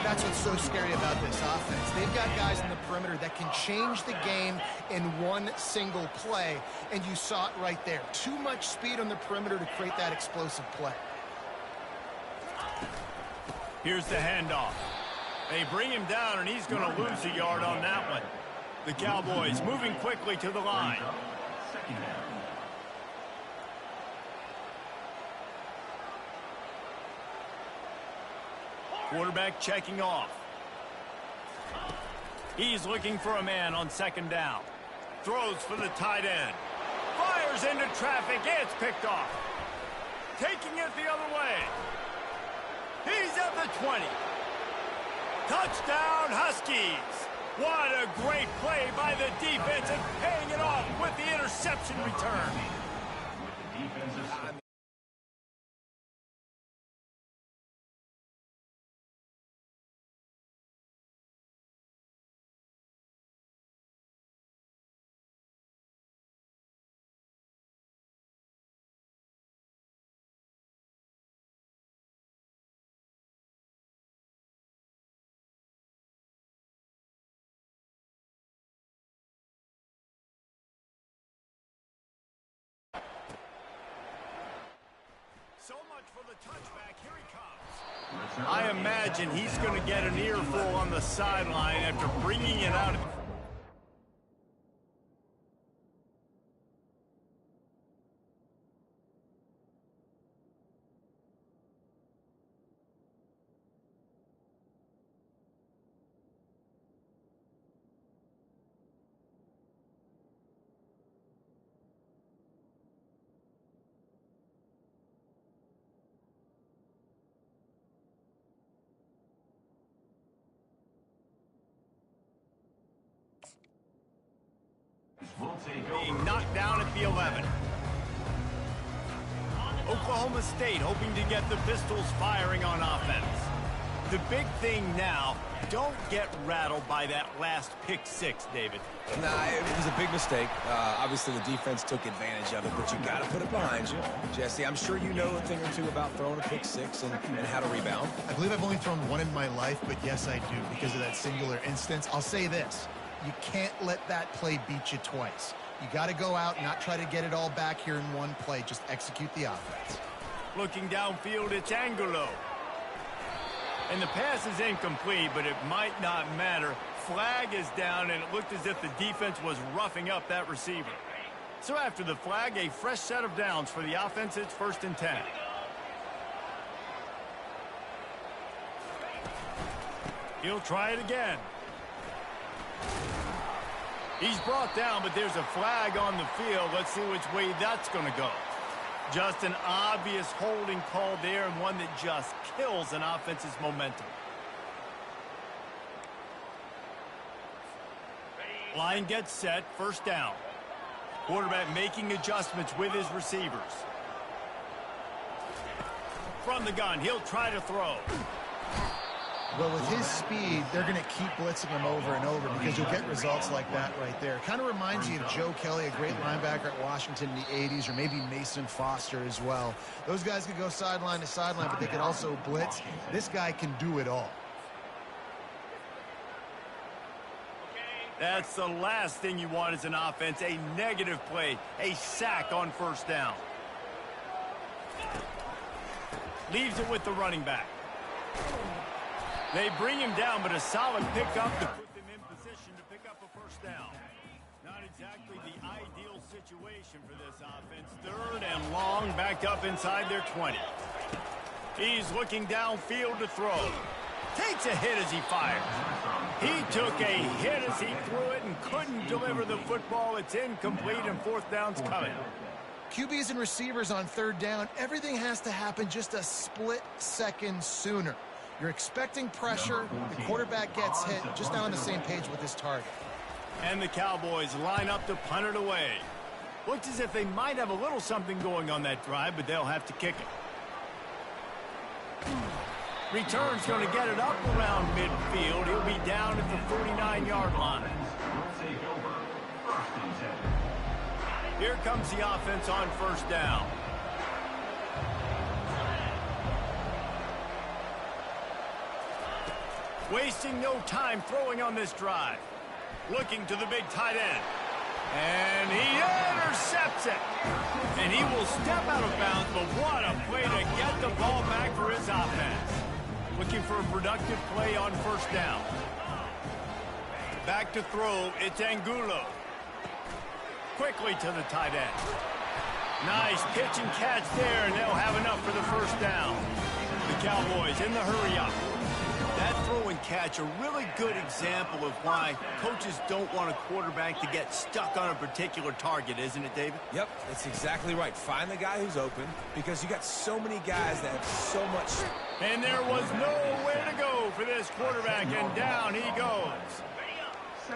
That's what's so scary about this offense. They've got guys in the perimeter that can change the game in one single play, and you saw it right there. Too much speed on the perimeter to create that explosive play. Here's the handoff. They bring him down, and he's going to lose a yard on that one. The Cowboys moving quickly to the line. Quarterback checking off. He's looking for a man on 2nd down. Throws for the tight end. Fires into traffic. It's picked off. Taking it the other way. He's at the 20. Touchdown, Huskies. What a great play by the defense and paying it off with the interception return. So much for the touchback. Here he comes. I imagine he's going to get an earful on the sideline after bringing it out. Being knocked down at the 11. Oklahoma State hoping to get the Pistols firing on offense. The big thing now, don't get rattled by that last pick six, David. Nah, it was a big mistake. Obviously, the defense took advantage of it, but you got to put it behind you. Jesse, I'm sure you know a thing or two about throwing a pick six and how to rebound. I believe I've only thrown one in my life, but yes, I do because of that singular instance. I'll say this. You can't let that play beat you twice. You got to go out and not try to get it all back here in one play. Just execute the offense. Looking downfield, it's Angulo. And the pass is incomplete, but it might not matter. Flag is down, and it looked as if the defense was roughing up that receiver. So after the flag, a fresh set of downs for the offense. It's 1st and 10. He'll try it again. He's brought down, but there's a flag on the field. Let's see which way that's going to go. Just an obvious holding call there, and one that just kills an offense's momentum. Line gets set, 1st down. Quarterback making adjustments with his receivers. From the gun, he'll try to throw. Well, with his speed, they're going to keep blitzing him over and over because you'll get results like that right there. Kind of reminds you of Joe Kelly, a great linebacker at Washington in the 80s, or maybe Mason Foster as well. Those guys could go sideline to sideline, but they could also blitz. This guy can do it all. That's the last thing you want as an offense, a negative play, a sack on 1st down. Leaves it with the running back. They bring him down, but a solid pickup to put them in position to pick up a 1st down. Not exactly the ideal situation for this offense. 3rd and long, backed up inside their 20. He's looking downfield to throw. Takes a hit as he fires. He took a hit as he threw it and couldn't deliver the football. It's incomplete, and 4th down's coming. QBs and receivers on 3rd down, everything has to happen just a split second sooner. You're expecting pressure. The quarterback gets hit. Just not on the same page with his target. And the Cowboys line up to punt it away. Looks as if they might have a little something going on that drive, but they'll have to kick it. Return's going to get it up around midfield. He'll be down at the 49-yard line. Here comes the offense on 1st down. Wasting no time throwing on this drive. Looking to the big tight end. And he intercepts it. And he will step out of bounds, but what a play to get the ball back for his offense. Looking for a productive play on 1st down. Back to throw, it's Angulo. Quickly to the tight end. Nice pitch and catch there, and they'll have enough for the 1st down. The Cowboys in the hurry up. That throw and catch, a really good example of why coaches don't want a quarterback to get stuck on a particular target, isn't it, David? Yep, that's exactly right. Find the guy who's open because you got so many guys that have so much. And there was nowhere to go for this quarterback, and down he goes.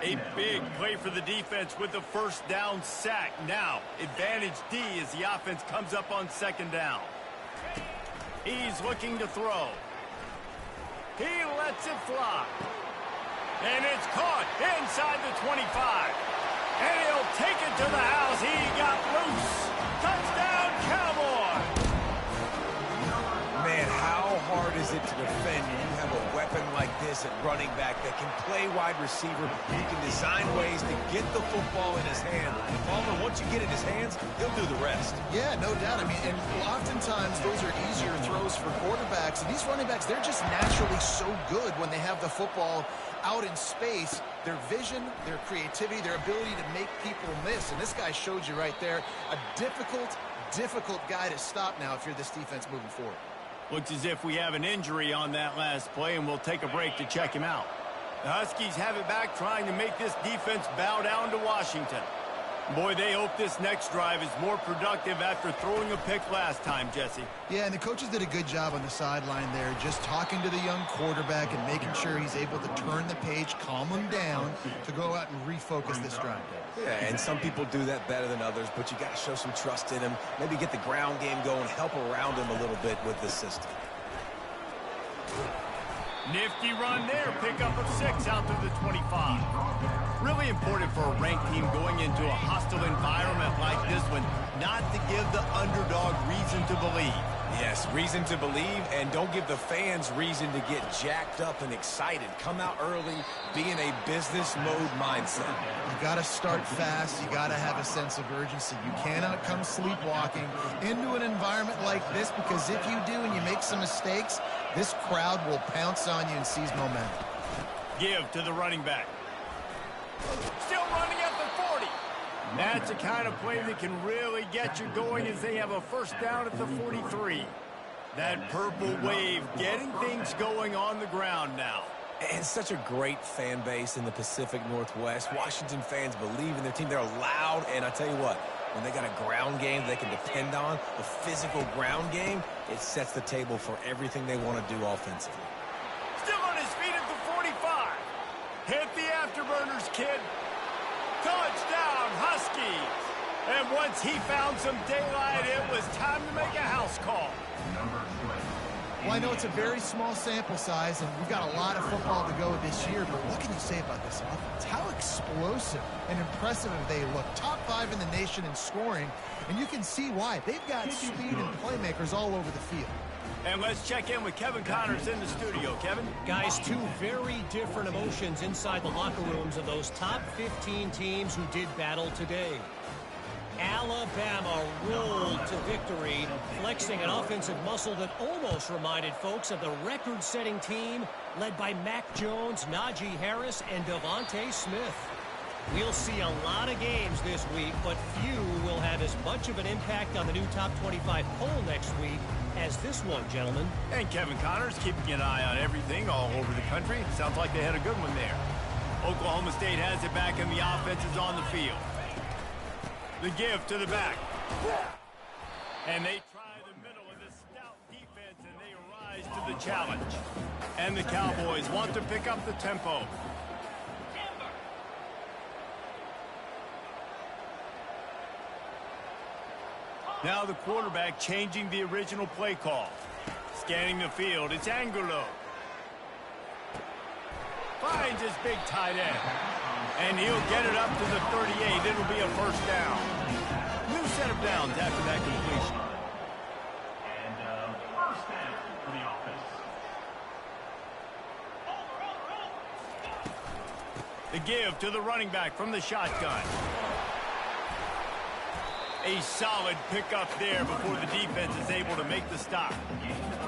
A big play for the defense with the 1st down sack. Now, advantage D as the offense comes up on 2nd down. He's looking to throw. He lets it fly. And it's caught inside the 25. And he'll take it to the house. He got loose. Touchdown, Cowboy. Man, how hard is it to defend when you have a weapon like this at running back that can play wide receiver? You can design ways to get the football in his hand. Palmer, once you get it in his hands, he'll do the rest. Yeah, no doubt. I mean, and oftentimes those are easier throws for quarterbacks. And these running backs, they're just naturally so good when they have the football out in space. Their vision, their creativity, their ability to make people miss. And this guy showed you right there, a difficult guy to stop now if you're this defense moving forward. Looks as if we have an injury on that last play, and we'll take a break to check him out. The Huskies have it back, trying to make this defense bow down to Washington. Boy, they hope this next drive is more productive after throwing a pick last time, Jesse. Yeah, and the coaches did a good job on the sideline there, just talking to the young quarterback and making sure he's able to turn the page, calm him down to go out and refocus this drive. Yeah, and some people do that better than others, but you got to show some trust in him. Maybe get the ground game going, help around him a little bit with this system. Nifty run there. Pickup of 6 out to the 25. Really important for a ranked team going into a hostile environment like this one not to give the underdog reason to believe. Yes, reason to believe, and don't give the fans reason to get jacked up and excited. Come out early, be in a business mode mindset. You got to start fast. You got to have a sense of urgency. You cannot come sleepwalking into an environment like this, because if you do and you make some mistakes, this crowd will pounce on you and seize momentum. Give to the running back. Still running at the 40. That's the kind of play that can really get you going as they have a first down at the 43. That purple wave getting things going on the ground now. And such a great fan base in the Pacific Northwest. Washington fans believe in their team. They're loud, and I tell you what, when they got a ground game they can depend on, a physical ground game, it sets the table for everything they want to do offensively. Still on his feet at the 45. Hit the afterburners, kid. Touchdown, Huskies. And once he found some daylight, it was time to make a house call. Well, I know it's a very small sample size, and we've got a lot of football to go this year, but what can you say about this offense? How explosive and impressive have they looked? Top 5 in the nation in scoring, and you can see why. They've got speed and playmakers all over the field. And let's check in with Kevin Connors in the studio. Kevin? Guys, 2 very different emotions inside the locker rooms of those top 15 teams who did battle today. Alabama rolled to victory, flexing an offensive muscle that almost reminded folks of the record-setting team led by Mac Jones, Najee Harris, and Devontae Smith. We'll see a lot of games this week, but few will have as much of an impact on the new top 25 poll next week as this one, gentlemen. And Kevin Connors keeping an eye on everything all over the country. Sounds like they had a good one there. Oklahoma State has it back, and the offense is on the field. The give to the back. And they try the middle of this stout defense, and they rise to the challenge. And the Cowboys want to pick up the tempo. Now the quarterback changing the original play call. Scanning the field, it's Angulo. Finds his big tight end. And he'll get it up to the 38. It'll be a first down. New set of downs after that completion. And first down for the offense. The give to the running back from the shotgun. A solid pickup there before the defense is able to make the stop.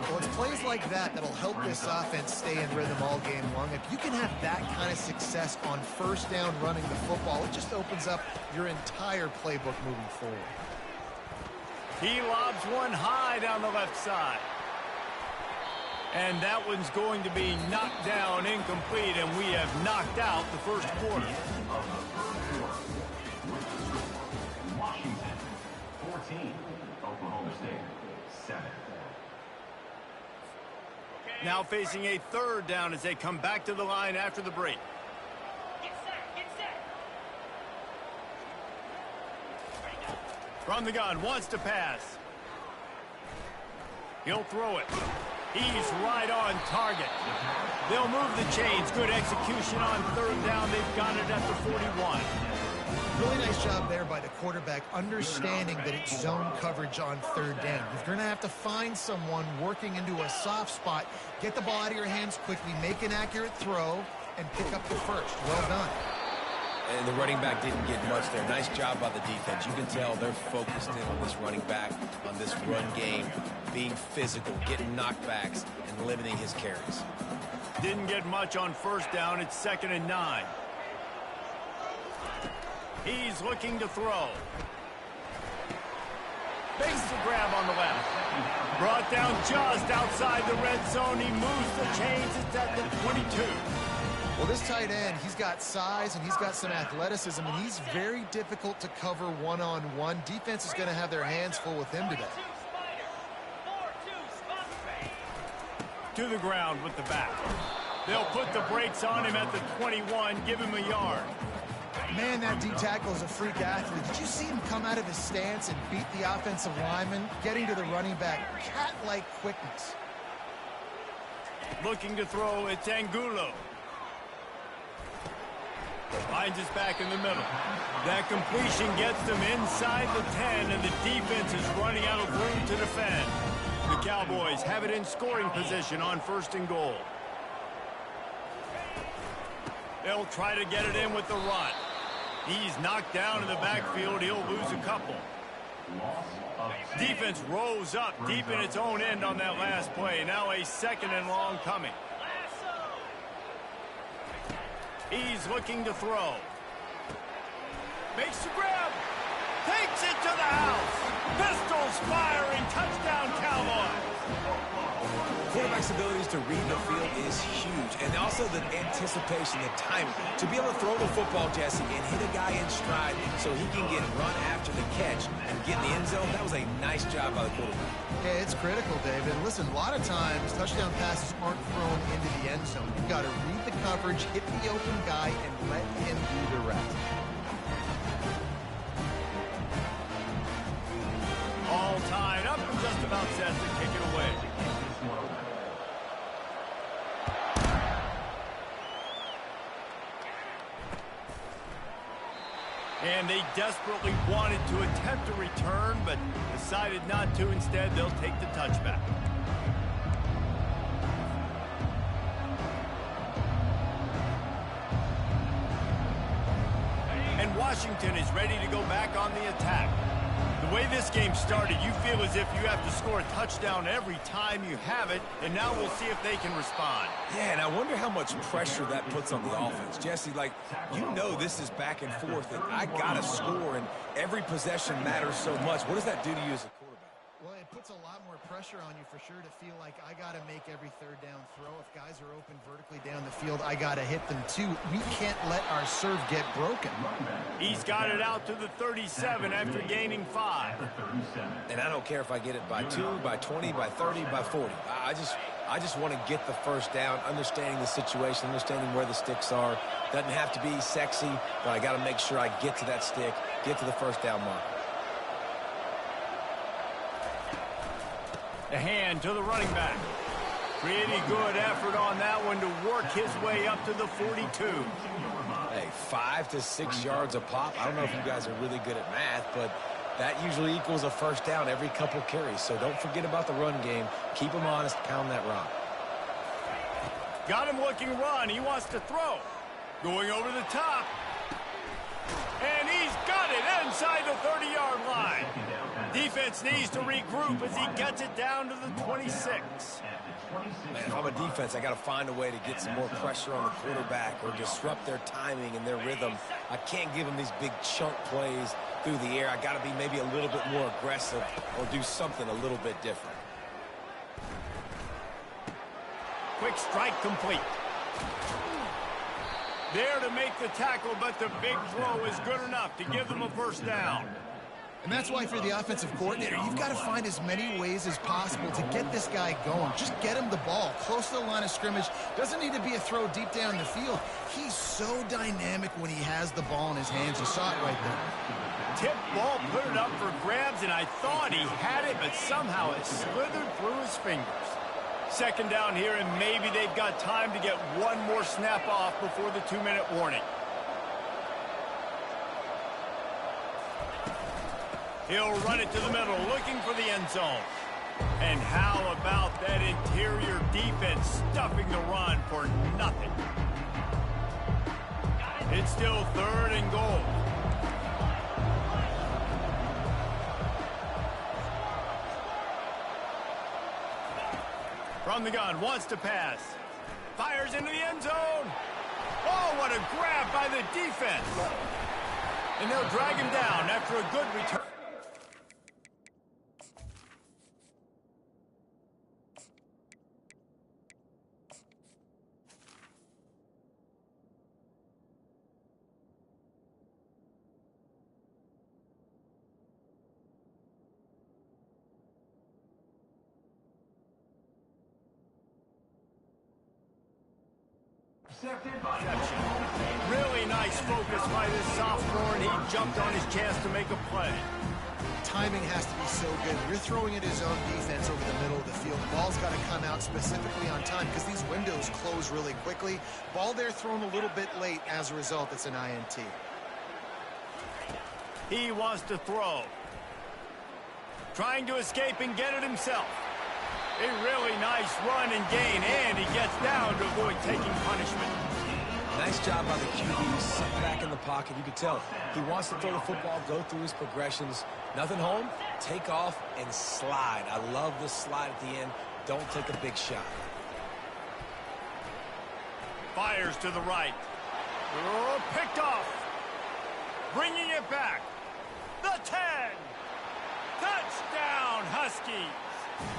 Well, it's plays like that that'll help this offense stay in rhythm all game long. If you can have that kind of success on first down running the football, it just opens up your entire playbook moving forward. He lobs one high down the left side. And that one's going to be knocked down incomplete, and we have knocked out the first quarter. Washington 14, Oklahoma State 7. Now facing a third down as they come back to the line after the break. From the gun, wants to pass. He'll throw it. He's right on target. They'll move the chains. Good execution on third down. They've got it at the 41. Really nice job there by the quarterback, understanding that it's zone coverage on third down. You're going to have to find someone working into a soft spot, get the ball out of your hands quickly, make an accurate throw, and pick up the first. Well done. And the running back didn't get much there. Nice job by the defense. You can tell they're focused in on this running back, on this run game, being physical, getting knockbacks, and limiting his carries. Didn't get much on first down. It's 2nd and 9. He's looking to throw. Makes the grab on the left. Brought down just outside the red zone. He moves the chains. It's at the 22. Well, this tight end, he's got size and he's got some athleticism, and he's very difficult to cover one-on-one. Defense is going to have their hands full with him today. To the ground with the back. They'll put the brakes on him at the 21, give him a yard. Man, that D tackle is a freak athlete. Did you see him come out of his stance and beat the offensive lineman, getting to the running back? Cat-like quickness. Looking to throw, it's Angulo. Finds us back in the middle. That completion gets them inside the 10, and the defense is running out of room to defend. The Cowboys have it in scoring position on 1st and goal. They'll try to get it in with the run. He's knocked down in the backfield. He'll lose a couple. Defense rose up deep in its own end on that last play. Now a 2nd and long coming. He's looking to throw. Makes the grab. Takes it to the house. Pistols firing. Touchdown, Cowboys. Quarterback's abilities to read the field is huge, and also the anticipation, the timing. To be able to throw the football, Jesse, and hit a guy in stride so he can get run after the catch and get in the end zone, that was a nice job by the quarterback. Yeah, it's critical, David. Listen, a lot of times, touchdown passes aren't thrown into the end zone. You've got to read the coverage, hit the open guy, and let him do the rest. All tied up and just about set to kick it away. And they desperately wanted to attempt a return, but decided not to. Instead, they'll take the touchback. And Washington is ready to go back on the attack. The way this game started, you feel as if you have to score a touchdown every time you have it, and now we'll see if they can respond. Yeah, and I wonder how much pressure that puts on the offense. Jesse, like, you know this is back and forth, and I got to score, and every possession matters so much. What does that do to you as a quarterback? Well, it puts a lot more pressure on you for sure to feel like I got to make every 3rd down throw. If guys are open vertically down the field, I got to hit them too. We can't let our serve get broken. He's got it out to the 37 after gaining 5. And I don't care if I get it by 2, by 20, by 30, by 40. I just want to get the 1st down, understanding the situation, understanding where the sticks are. Doesn't have to be sexy, but I got to make sure I get to that stick, get to the 1st down mark. The hand to the running back. Pretty good effort on that one to work his way up to the 42. Hey, 5 to 6 yards a pop. I don't know if you guys are really good at math, but that usually equals a 1st down every couple carries. So don't forget about the run game. Keep them honest, pound that rock. Got him looking run. He wants to throw. Going over the top. And he's got it inside the 30-yard line. Defense needs to regroup as he gets it down to the 26. Man, if I'm a defense, I got to find a way to get some more pressure on the quarterback or disrupt their timing and their rhythm. I can't give them these big chunk plays through the air. I got to be maybe a little bit more aggressive or do something a little bit different. Quick strike complete. There to make the tackle, but the big throw is good enough to give them a 1st down. And that's why for the offensive coordinator, you've got to find as many ways as possible to get this guy going. Just get him the ball close to the line of scrimmage. Doesn't need to be a throw deep down the field. He's so dynamic when he has the ball in his hands. You saw it right there. Tip ball, put it up for grabs, and I thought he had it, but somehow it slithered through his fingers. 2nd down here, and maybe they've got time to get one more snap off before the 2-minute warning. He'll run it to the middle, looking for the end zone. And how about that interior defense stuffing the run for nothing? It's still 3rd and goal. From the gun, wants to pass. Fires into the end zone. Oh, what a grab by the defense. And they'll drag him down after a good return. Really nice focus by this sophomore, and he jumped on his chance to make a play. Timing has to be so good. You're throwing at his own defense over the middle of the field. The ball's got to come out specifically on time because these windows close really quickly. Ball there thrown a little bit late. As a result, it's an INT. He wants to throw. Trying to escape and get it himself. A really nice run and gain, and he gets down to avoid taking punishment. Nice job by the QB, sit back in the pocket. You can tell he wants to throw the football, go through his progressions. Nothing home, take off and slide. I love the slide at the end. Don't take a big shot. Fires to the right. Oh, picked off. Bringing it back. The 10. Touchdown, Huskies.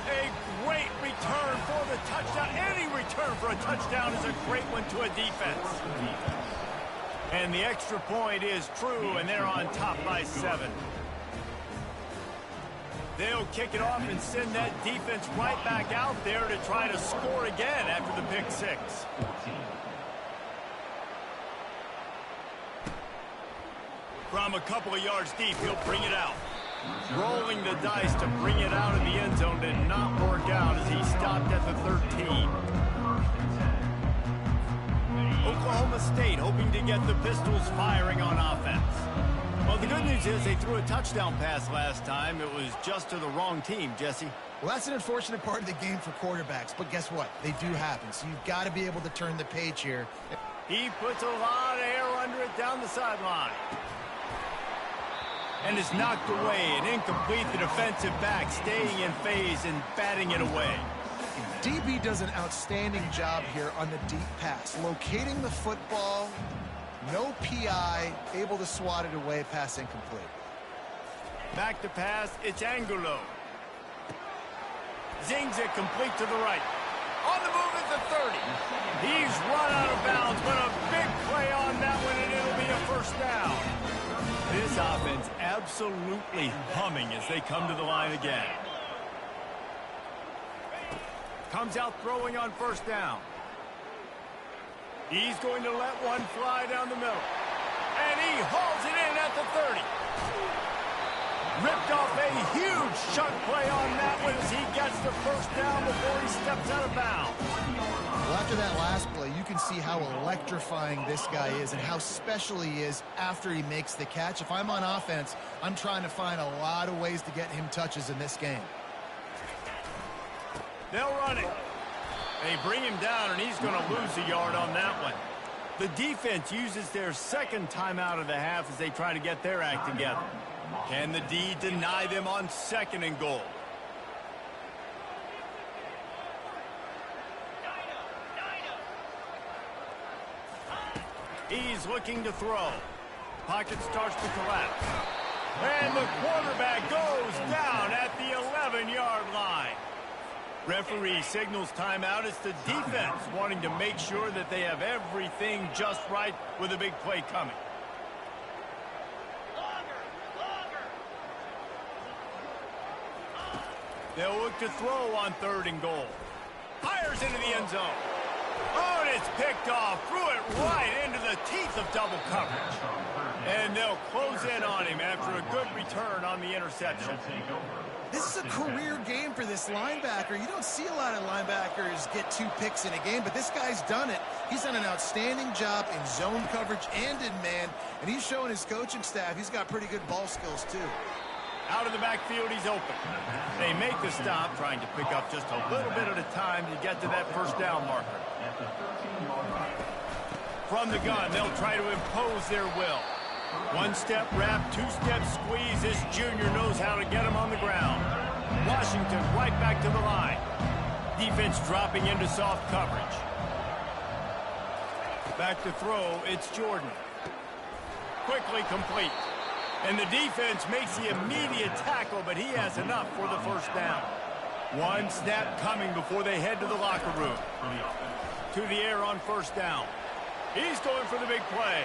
A great return for the touchdown. Any return for a touchdown is a great one to a defense. And the extra point is true, and they're on top by 7. They'll kick it off and send that defense right back out there to try to score again after the pick 6. From a couple of yards deep, he'll bring it out. Rolling the dice to bring it out of the end zone did not work out as he stopped at the 13. Oklahoma State hoping to get the Pistols firing on offense. Well, the good news is they threw a touchdown pass last time. It was just to the wrong team, Jesse. Well, that's an unfortunate part of the game for quarterbacks, but guess what? They do happen, so you've got to be able to turn the page here. He puts a lot of air under it down the sideline. And is knocked away and incomplete. The defensive back staying in phase and batting it away. DB does an outstanding job here on the deep pass. Locating the football, no PI, able to swat it away, pass incomplete. Back to pass, it's Angulo. Zings it complete to the right. On the move at the 30. He's run out of bounds, but a big play on that one, and it'll be a first down. This offense absolutely humming as they come to the line again. Comes out throwing on first down. He's going to let one fly down the middle. And he hauls it in at the 30. Ripped off a huge chunk play on that one as he gets the first down before he steps out of bounds. Well, after that last play, you can see how electrifying this guy is and how special he is after he makes the catch. If I'm on offense, I'm trying to find a lot of ways to get him touches in this game. They'll run it. They bring him down, and he's going to lose a yard on that one. The defense uses their second timeout of the half as they try to get their act together. Can the D deny them on 2nd and goal? He's looking to throw. Pocket starts to collapse. And the quarterback goes down at the 11-yard line. Referee signals timeout. It's the defense wanting to make sure that they have everything just right with a big play coming. They'll look to throw on 3rd and goal. Fires into the end zone. Oh, and it's picked off. Threw it right into the teeth of double coverage. And they'll close in on him after a good return on the interception. This is a career game for this linebacker. You don't see a lot of linebackers get 2 picks in a game, but this guy's done it. He's done an outstanding job in zone coverage and in man, and he's showing his coaching staff he's got pretty good ball skills too. Out of the backfield, he's open. They make the stop, trying to pick up just a little bit at a time to get to that first down marker. From the gun, they'll try to impose their will. 1-step wrap, 2-step squeeze. This junior knows how to get him on the ground. Washington right back to the line. Defense dropping into soft coverage. Back to throw, it's Jordan. Quickly complete. And the defense makes the immediate tackle, but he has enough for the first down. 1 snap coming before they head to the locker room. To the air on first down. He's going for the big play.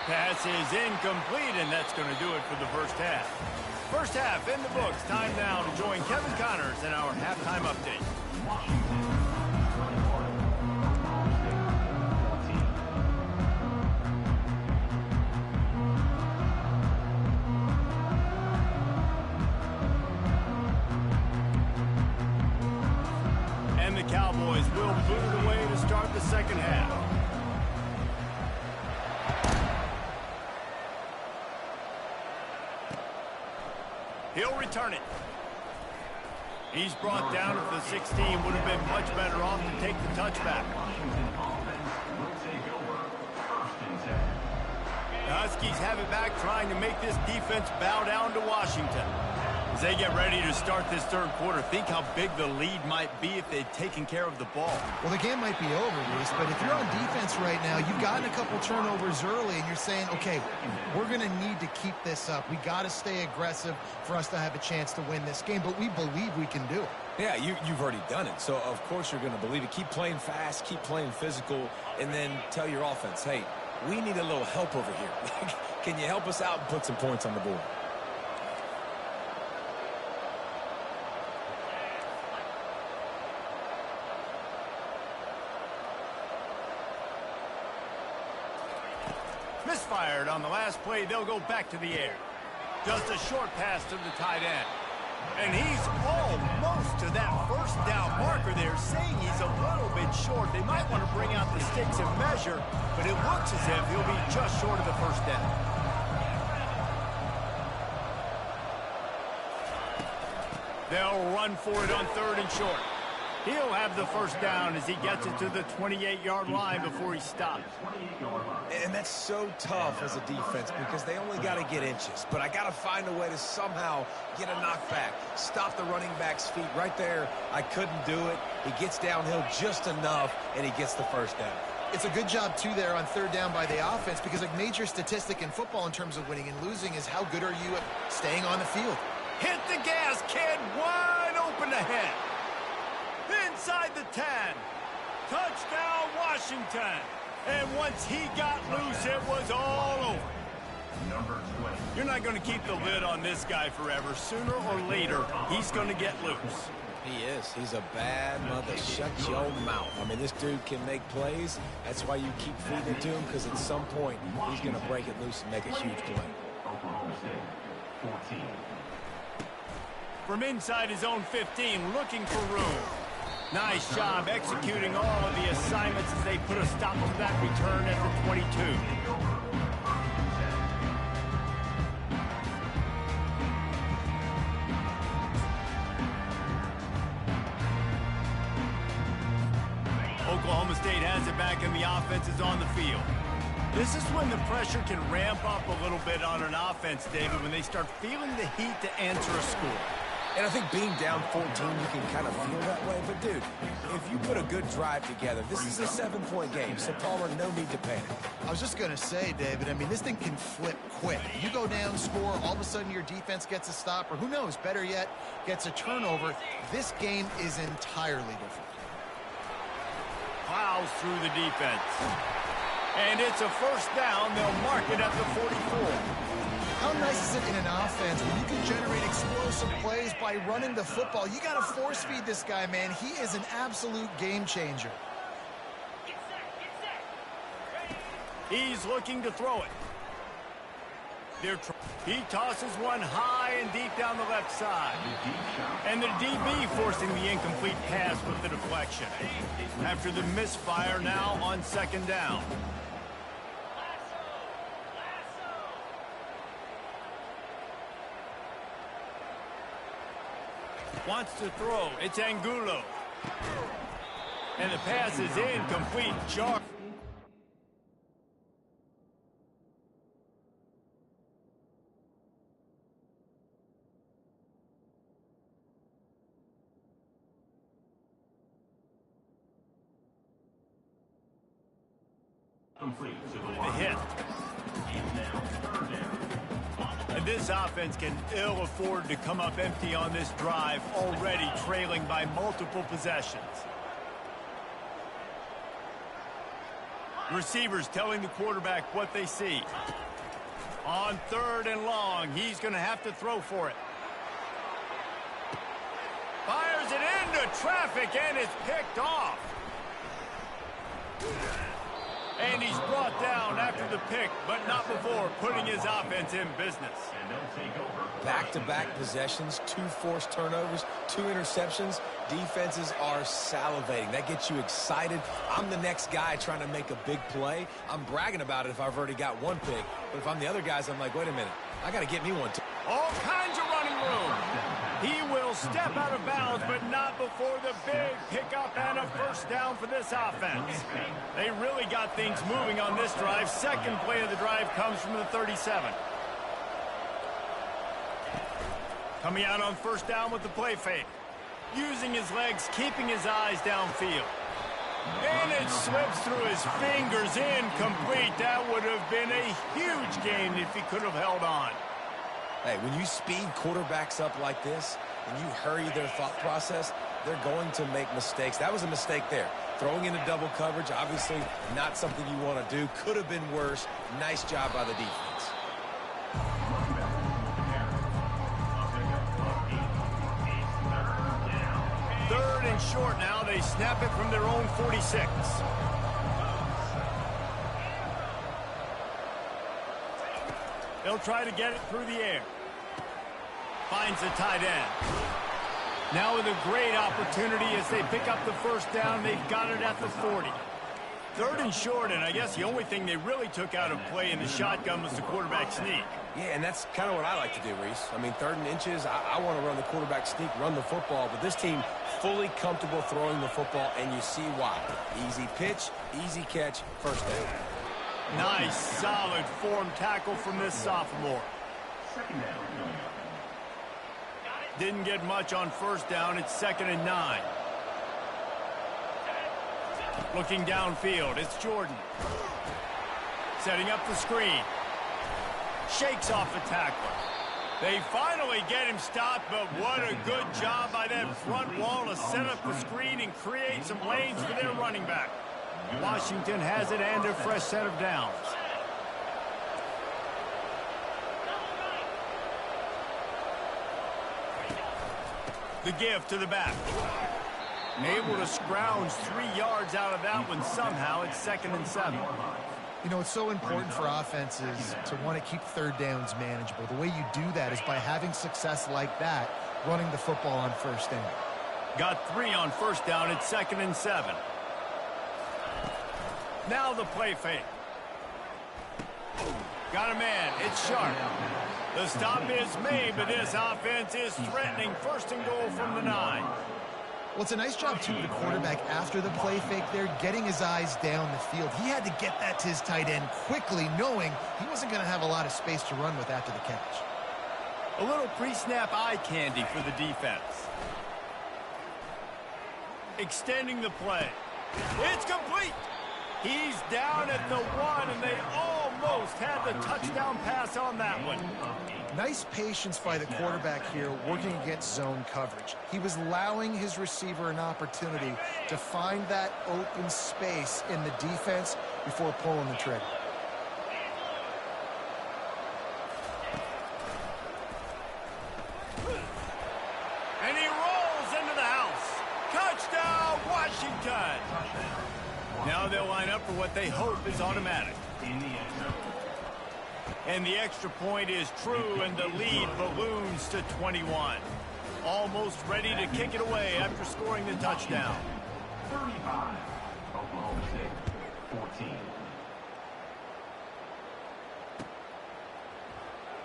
Pass is incomplete, and that's going to do it for the first half. First half in the books. Time now to join Kevin Connors in our halftime update. Cowboys will boot it away to start the second half. He'll return it. He's brought down at the 16. Would have been much better off to take the touchback. The Huskies have it back, trying to make this defense bow down to Washington. As they get ready to start this third quarter, think how big the lead might be if they'd taken care of the ball. Well, the game might be over, Reese, but if you're on defense right now, you've gotten a couple turnovers early, and you're saying, okay, we're going to need to keep this up. We got to stay aggressive for us to have a chance to win this game, but we believe we can do it. Yeah, you've already done it, so of course you're going to believe it. Keep playing fast, keep playing physical, and then tell your offense, hey, we need a little help over here. Can you help us out and put some points on the board? Misfired on the last play. They'll go back to the air. Just a short pass to the tight end. And he's almost to that first down marker there, saying he's a little bit short. They might want to bring out the sticks and measure, but it looks as if he'll be just short of the first down. They'll run for it on third and short. He'll have the first down as he gets it to the 28-yard line before he stops. And that's so tough as a defense because they only got to get inches. But I got to find a way to somehow get a knockback, stop the running back's feet right there. I couldn't do it. He gets downhill just enough, and he gets the first down. It's a good job, too, there on third down by the offense because a major statistic in football in terms of winning and losing is how good are you at staying on the field. Hit the gas, kid. Wide open ahead. Inside the 10. Touchdown, Washington. And once he got loose, it was all over. You're not going to keep the lid on this guy forever. Sooner or later, he's going to get loose. He is. He's a bad mother. Shut your mouth. I mean, this dude can make plays. That's why you keep feeding it to him, because at some point, he's going to break it loose and make a huge play. Oklahoma State, 14. From inside his own 15, looking for room. Nice job executing all of the assignments as they put a stop to that return at the 22. Oklahoma State has it back and the offense is on the field. This is when the pressure can ramp up a little bit on an offense, David, when they start feeling the heat to answer a score. And I think being down 14, you can kind of feel that way. But, dude, if you put a good drive together, this is a 7-point game. So, Palmer, no need to panic. I was just going to say, David, I mean, this thing can flip quick. You go down, score, all of a sudden your defense gets a stop, or who knows, better yet, gets a turnover. This game is entirely different. Plows through the defense. And it's a first down. They'll mark it at the 44. How nice is it in an offense when you can generate explosive plays by running the football? You got to force feed this guy, man. He is an absolute game changer. He's looking to throw it. He tosses one high and deep down the left side. And the DB forcing the incomplete pass with the deflection. After the misfire, now on second down. Wants to throw. It's Angulo. And the pass is incomplete. Jar. The hit. And this offense can ill afford to come up empty on this drive, already trailing by multiple possessions. Receivers telling the quarterback what they see. On third and long, he's going to have to throw for it. Fires it into traffic, and it's picked off. And And he's brought down after the pick, but not before putting his offense in business. And they'll take over. Back-to-back possessions, 2 forced turnovers, 2 interceptions. Defenses are salivating. That gets you excited. I'm the next guy trying to make a big play. I'm bragging about it if I've already got 1 pick. But if I'm the other guys, I'm like, wait a minute. I got to get me one too. All kinds of running room. He will step out of bounds, but not before the big pickup and a first down for this offense. They really got things moving on this drive. Second play of the drive comes from the 37. Coming out on first down with the play fake. Using his legs, keeping his eyes downfield. And it slips through his fingers, incomplete. That would have been a huge gain if he could have held on. Hey, when you speed quarterbacks up like this and you hurry their thought process, they're going to make mistakes. That was a mistake there. Throwing into double coverage, obviously not something you want to do. Could have been worse. Nice job by the defense. Third and short now. They snap it from their own 46. They'll try to get it through the air. Finds the tight end. Now with a great opportunity as they pick up the first down. They've got it at the 40. Third and short, and I guess the only thing they really took out of play in the shotgun was the quarterback sneak. Yeah, and that's kind of what I like to do, Reese. I mean, 3rd and inches, I want to run the quarterback sneak, run the football, but this team fully comfortable throwing the football, and you see why. Easy pitch, easy catch, first down. Nice, solid form tackle from this sophomore. Second down. Didn't get much on first down. It's 2nd and 9. Looking downfield, it's Jordan. Setting up the screen. Shakes off the tackler. They finally get him stopped, but what a good job by that front wall to set up the screen and create some lanes for their running back. Washington has it and a fresh set of downs. The give to the back. Able to scrounge 3 yards out of that one somehow. It's 2nd and 7. You know, it's so important for offenses to want to keep third downs manageable. The way you do that is by having success like that, running the football on first down. Got 3 on first down. It's 2nd and 7. Now the play fake. Got a man. It's Sharp. The stop is made, but this offense is threatening. 1st and goal from the 9. Well, it's a nice job, too, of the quarterback after the play fake there, getting his eyes down the field. He had to get that to his tight end quickly, knowing he wasn't going to have a lot of space to run with after the catch. A little pre-snap eye candy for the defense. Extending the play. It's complete. He's down at the 1, and they almost had the touchdown pass on that one. Nice patience by the quarterback here, working against zone coverage. He was allowing his receiver an opportunity to find that open space in the defense before pulling the trigger. And he rolls into the house. Touchdown, Washington! Now they'll line up for what they hope is automatic. And the extra point is true, and the lead balloons to 21. Almost ready to kick it away after scoring the touchdown. 35. Oklahoma State, 14.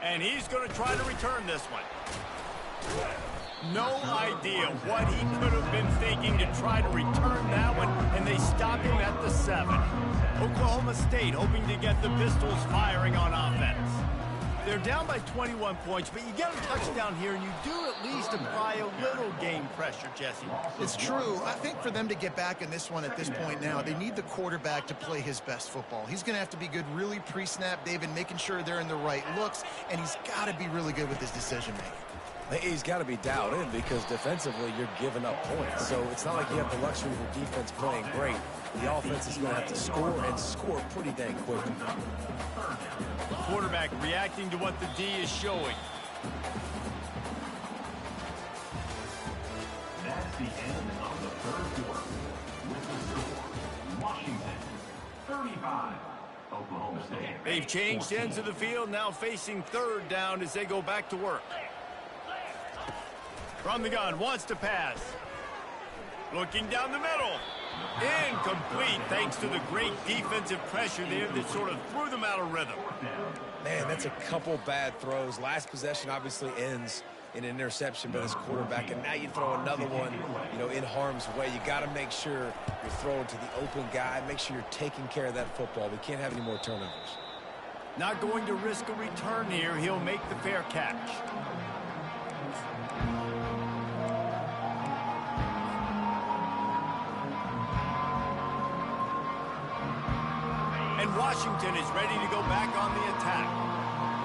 And he's going to try to return this one. No idea what he could have been thinking to try to return that one, and they stop him at the 7. Oklahoma State hoping to get the Pistols firing on offense. They're down by 21 points, but you get a touchdown here, and you do at least apply a little game pressure, Jesse. It's true. I think for them to get back in this one at this point now, they need the quarterback to play his best football. He's going to have to be good really pre-snap, David, making sure they're in the right looks, and he's got to be really good with his decision-making. He's got to be dialed in because defensively you're giving up points. So it's not like you have the luxury of your defense playing great. The offense is going to have to score and score pretty dang quickly. The quarterback reacting to what the D is showing. That's the end of the third quarter. With the score, Washington 35. Oklahoma State. They've changed ends of the field, now facing third down as they go back to work. From the gun, wants to pass. Looking down the middle. Incomplete thanks to the great defensive pressure there that sort of threw them out of rhythm. Man, that's a couple bad throws. Last possession obviously ends in an interception by this quarterback, and now you throw another one, in harm's way. You got to make sure you're throwing to the open guy. Make sure you're taking care of that football. We can't have any more turnovers. Not going to risk a return here. He'll make the fair catch. And Washington is ready to go back on the attack.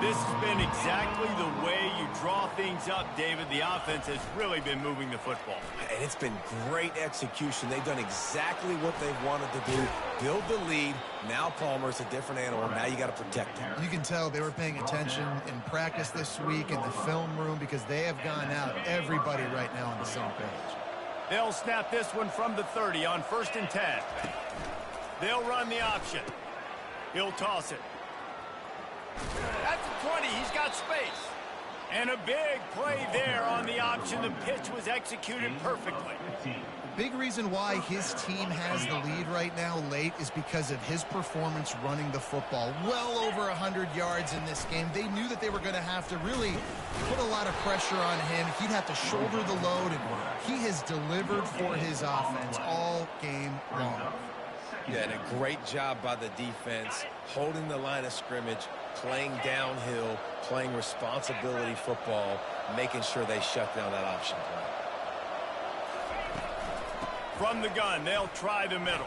This has been exactly the way you draw things up, David. The offense has really been moving the football. And it's been great execution. They've done exactly what they've wanted to do. Build the lead. Now Palmer's a different animal. Now you got to protect him. You can tell they were paying attention in practice this week in the film room because they have gone out, everybody right now on the same page. They'll snap this one from the 30 on 1st and 10. They'll run the option. He'll toss it. At the 20, he's got space. And a big play there on the option. The pitch was executed perfectly. The big reason why his team has the lead right now late is because of his performance running the football. Well over 100 yards in this game. They knew that they were going to have to really put a lot of pressure on him. He'd have to shoulder the load, and he has delivered for his offense all game long. Yeah, and a great job by the defense, holding the line of scrimmage, playing downhill, playing responsibility football, making sure they shut down that option play. From the gun, they'll try the middle.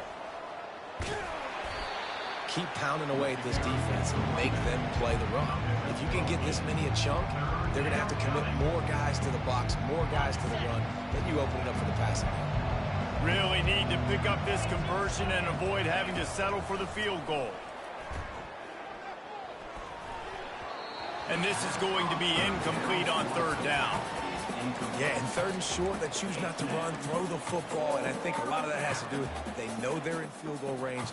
Keep pounding away at this defense and make them play the run. If you can get this many a chunk, they're going to have to commit more guys to the box, more guys to the run, then you open it up for the passing game. Really need to pick up this conversion and avoid having to settle for the field goal. And this is going to be incomplete on 3rd down. Yeah, and 3rd and short, they choose not to run, throw the football, and I think a lot of that has to do with they know they're in field goal range.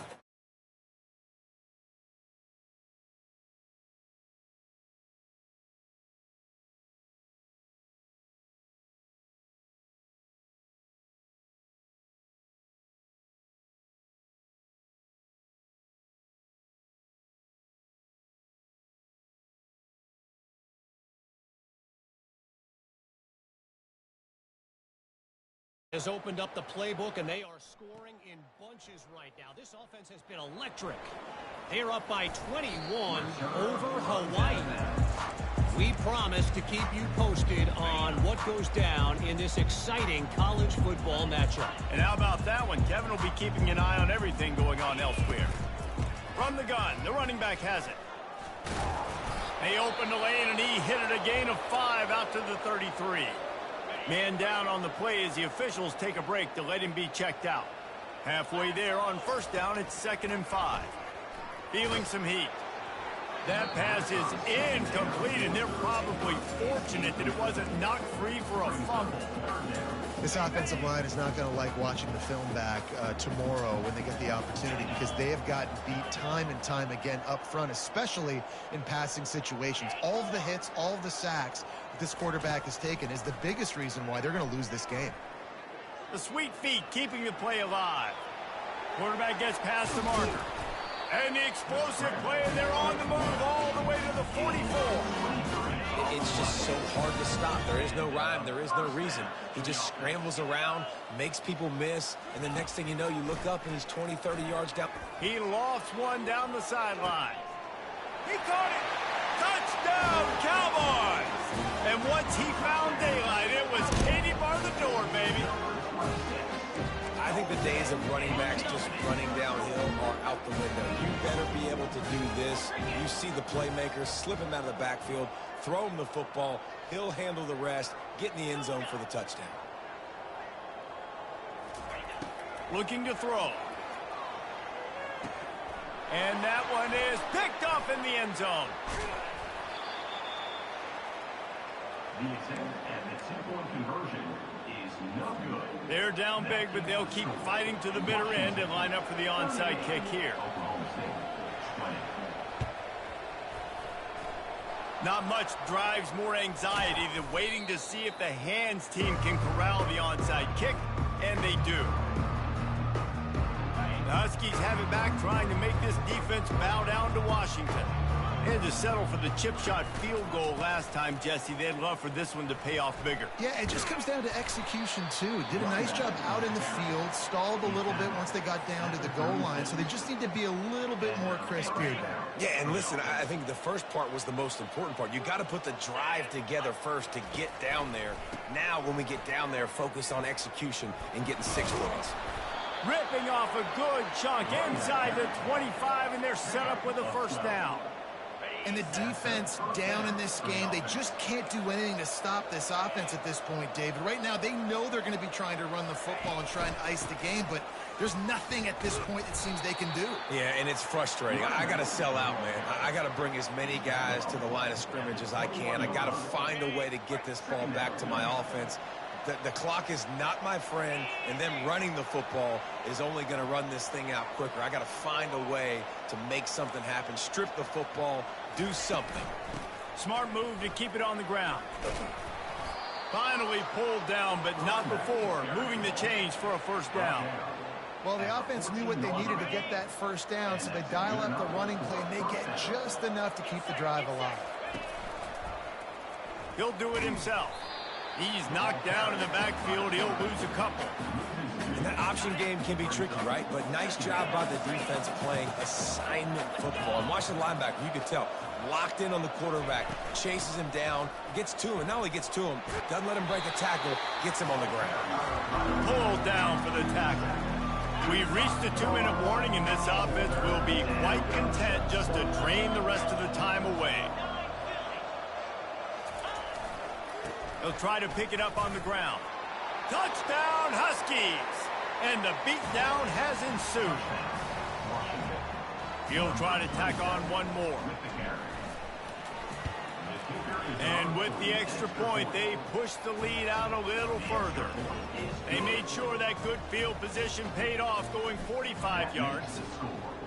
Has opened up the playbook, and they are scoring in bunches right now. This offense has been electric. They're up by 21 over Hawaii. We promise to keep you posted on what goes down in this exciting college football matchup. And how about that one? Kevin will be keeping an eye on everything going on elsewhere. From the gun, the running back has it. They open the lane, and he hit it a gain of 5 out to the 33. Man down on the play as the officials take a break to let him be checked out. Halfway there on 1st down, it's 2nd and 5. Feeling some heat. That pass is incomplete, and they're probably fortunate that it wasn't knocked free for a fumble. This offensive line is not going to like watching the film back tomorrow when they get the opportunity, because they have gotten beat time and time again up front, especially in passing situations. All of the hits, all of the sacks that this quarterback has taken is the biggest reason why they're going to lose this game. The sweet feet keeping the play alive. Quarterback gets past the marker. And the explosive play, and they're on the move all the way to the 44. It's just so hard to stop. There is no rhyme. There is no reason. He just scrambles around, makes people miss, and the next thing you know, you look up and he's 20, 30 yards down. He lofts one down the sideline. He caught it. Touchdown, Cowboys! And once he found daylight, it was Katie bar the door, baby. I think the days of running backs just running downhill are out the window. You better be able to do this. You see the playmakers, slip him out of the backfield, throw him the football. He'll handle the rest, get in the end zone for the touchdown. Looking to throw. And that one is picked up in the end zone. The attempt at the 2-point conversion is no good. They're down big, but they'll keep fighting to the bitter end and line up for the onside kick here. Oklahoma State, 20. Not much drives more anxiety than waiting to see if the hands team can corral the onside kick, and they do. The Huskies have it back, trying to make this defense bow down to Washington. They had to settle for the chip shot field goal last time, Jesse. They'd love for this one to pay off bigger. Yeah, it just comes down to execution, too. Did a nice job out in the field, stalled a little bit once they got down to the goal line, so they just need to be a little bit more crisp here. Yeah, and listen, I think the first part was the most important part. You got to put the drive together first to get down there. Now, when we get down there, focus on execution and getting 6 points. Ripping off a good chunk inside the 25, and they're set up with a first down. And the defense down in this game, they just can't do anything to stop this offense at this point, David. Right now, they know they're going to be trying to run the football and try and ice the game, but there's nothing at this point it seems they can do. Yeah, and it's frustrating. I got to sell out, man. I got to bring as many guys to the line of scrimmage as I can. I got to find a way to get this ball back to my offense. The clock is not my friend, and them running the football is only going to run this thing out quicker. I got to find a way to make something happen, strip the football, do something. Smart move to keep it on the ground. Finally pulled down, but not before moving the chains for a first down. Well, the offense knew what they needed to get that first down, so they dial up the running play, and they get just enough to keep the drive alive. He'll do it himself. He's knocked down in the backfield. He'll lose a couple. And that option game can be tricky, right? But nice job by the defense playing assignment football. And watch the linebacker. You can tell. Locked in on the quarterback. Chases him down. Gets to him. Not only gets to him, doesn't let him break a tackle. Gets him on the ground. Pulled down for the tackle. We've reached a 2-minute warning, and this offense will be quite content just to drain the rest of the time away. They'll try to pick it up on the ground. Touchdown, Huskies! And the beatdown has ensued. He'll try to tack on one more. And with the extra point, they pushed the lead out a little further. They made sure that good field position paid off, going 45 yards.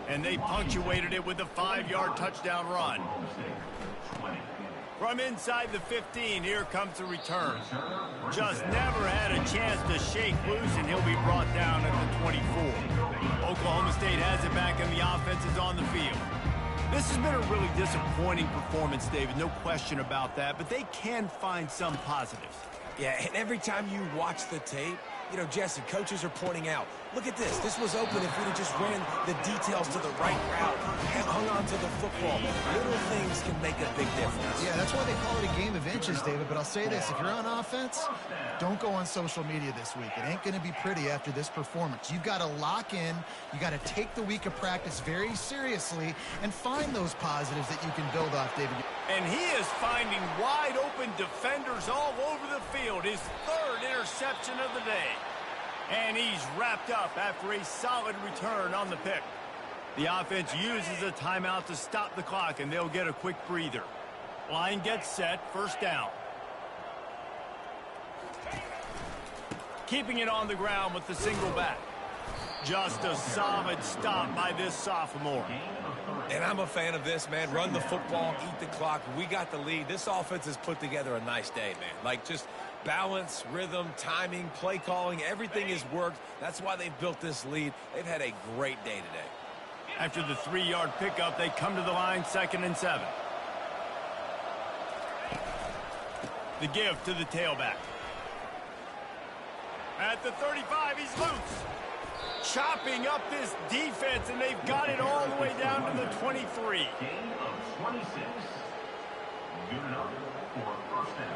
And they punctuated it with a 5-yard touchdown run. From inside the 15, here comes the return. Just never had a chance to shake loose, and he'll be brought down at the 24. Oklahoma State has it back, and the offense is on the field. This has been a really disappointing performance, David, no question about that, but they can find some positives. Yeah, and every time you watch the tape, you know, Jesse, coaches are pointing out, look at this. This was open if we'd have just ran the details to the right route, hung on to the football. Little things can make a big difference. Yeah, that's why they call it a game of inches, David. But I'll say this, if you're on offense, don't go on social media this week. It ain't going to be pretty after this performance. You've got to lock in. You got to take the week of practice very seriously and find those positives that you can build off, David. And he is finding wide-open defenders all over the field. His 3rd interception of the day. And he's wrapped up after a solid return on the pick. The offense uses a timeout to stop the clock, and they'll get a quick breather. Line gets set, first down. Keeping it on the ground with the single back. Just a solid stop by this sophomore. And I'm a fan of this, man. Run the football, eat the clock. We got the lead. This offense has put together a nice day, man. Like, just balance, rhythm, timing, play calling, everything has worked. That's why they've built this lead. They've had a great day today. After the 3-yard pickup, they come to the line, 2nd and 7. The give to the tailback. At the 35, he's loose. Chopping up this defense, and they've got it all the way down to the 23. Gain of 26. Good enough for a first down.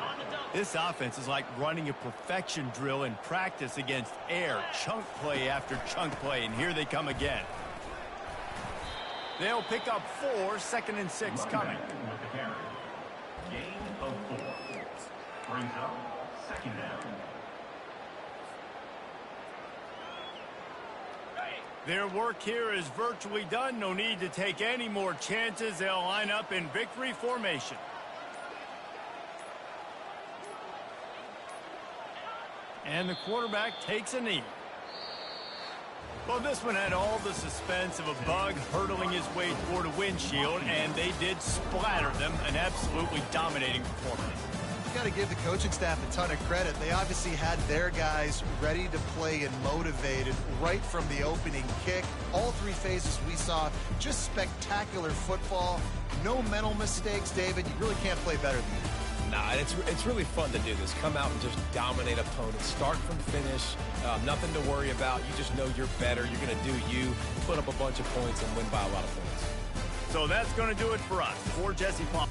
This offense is like running a perfection drill in practice against air. Chunk play after chunk play, and here they come again. They'll pick up 4, 2nd and 6 coming. With the carry. Gain of 4. Brings up 2nd down. Their work here is virtually done. No need to take any more chances. They'll line up in victory formation. And the quarterback takes a knee. Well, this one had all the suspense of a bug hurtling his way toward a windshield, and they did splatter them. An absolutely dominating performance. Got to give the coaching staff a ton of credit. They obviously had their guys ready to play and motivated right from the opening kick. All three phases we saw, just spectacular football. No mental mistakes, David. You really can't play better than that. Nah, it's really fun to do this. Come out and just dominate opponents. Start from finish. Nothing to worry about. You just know you're better. You're going to do you, put up a bunch of points, and win by a lot of points. So that's going to do it for us. For Jesse Paul.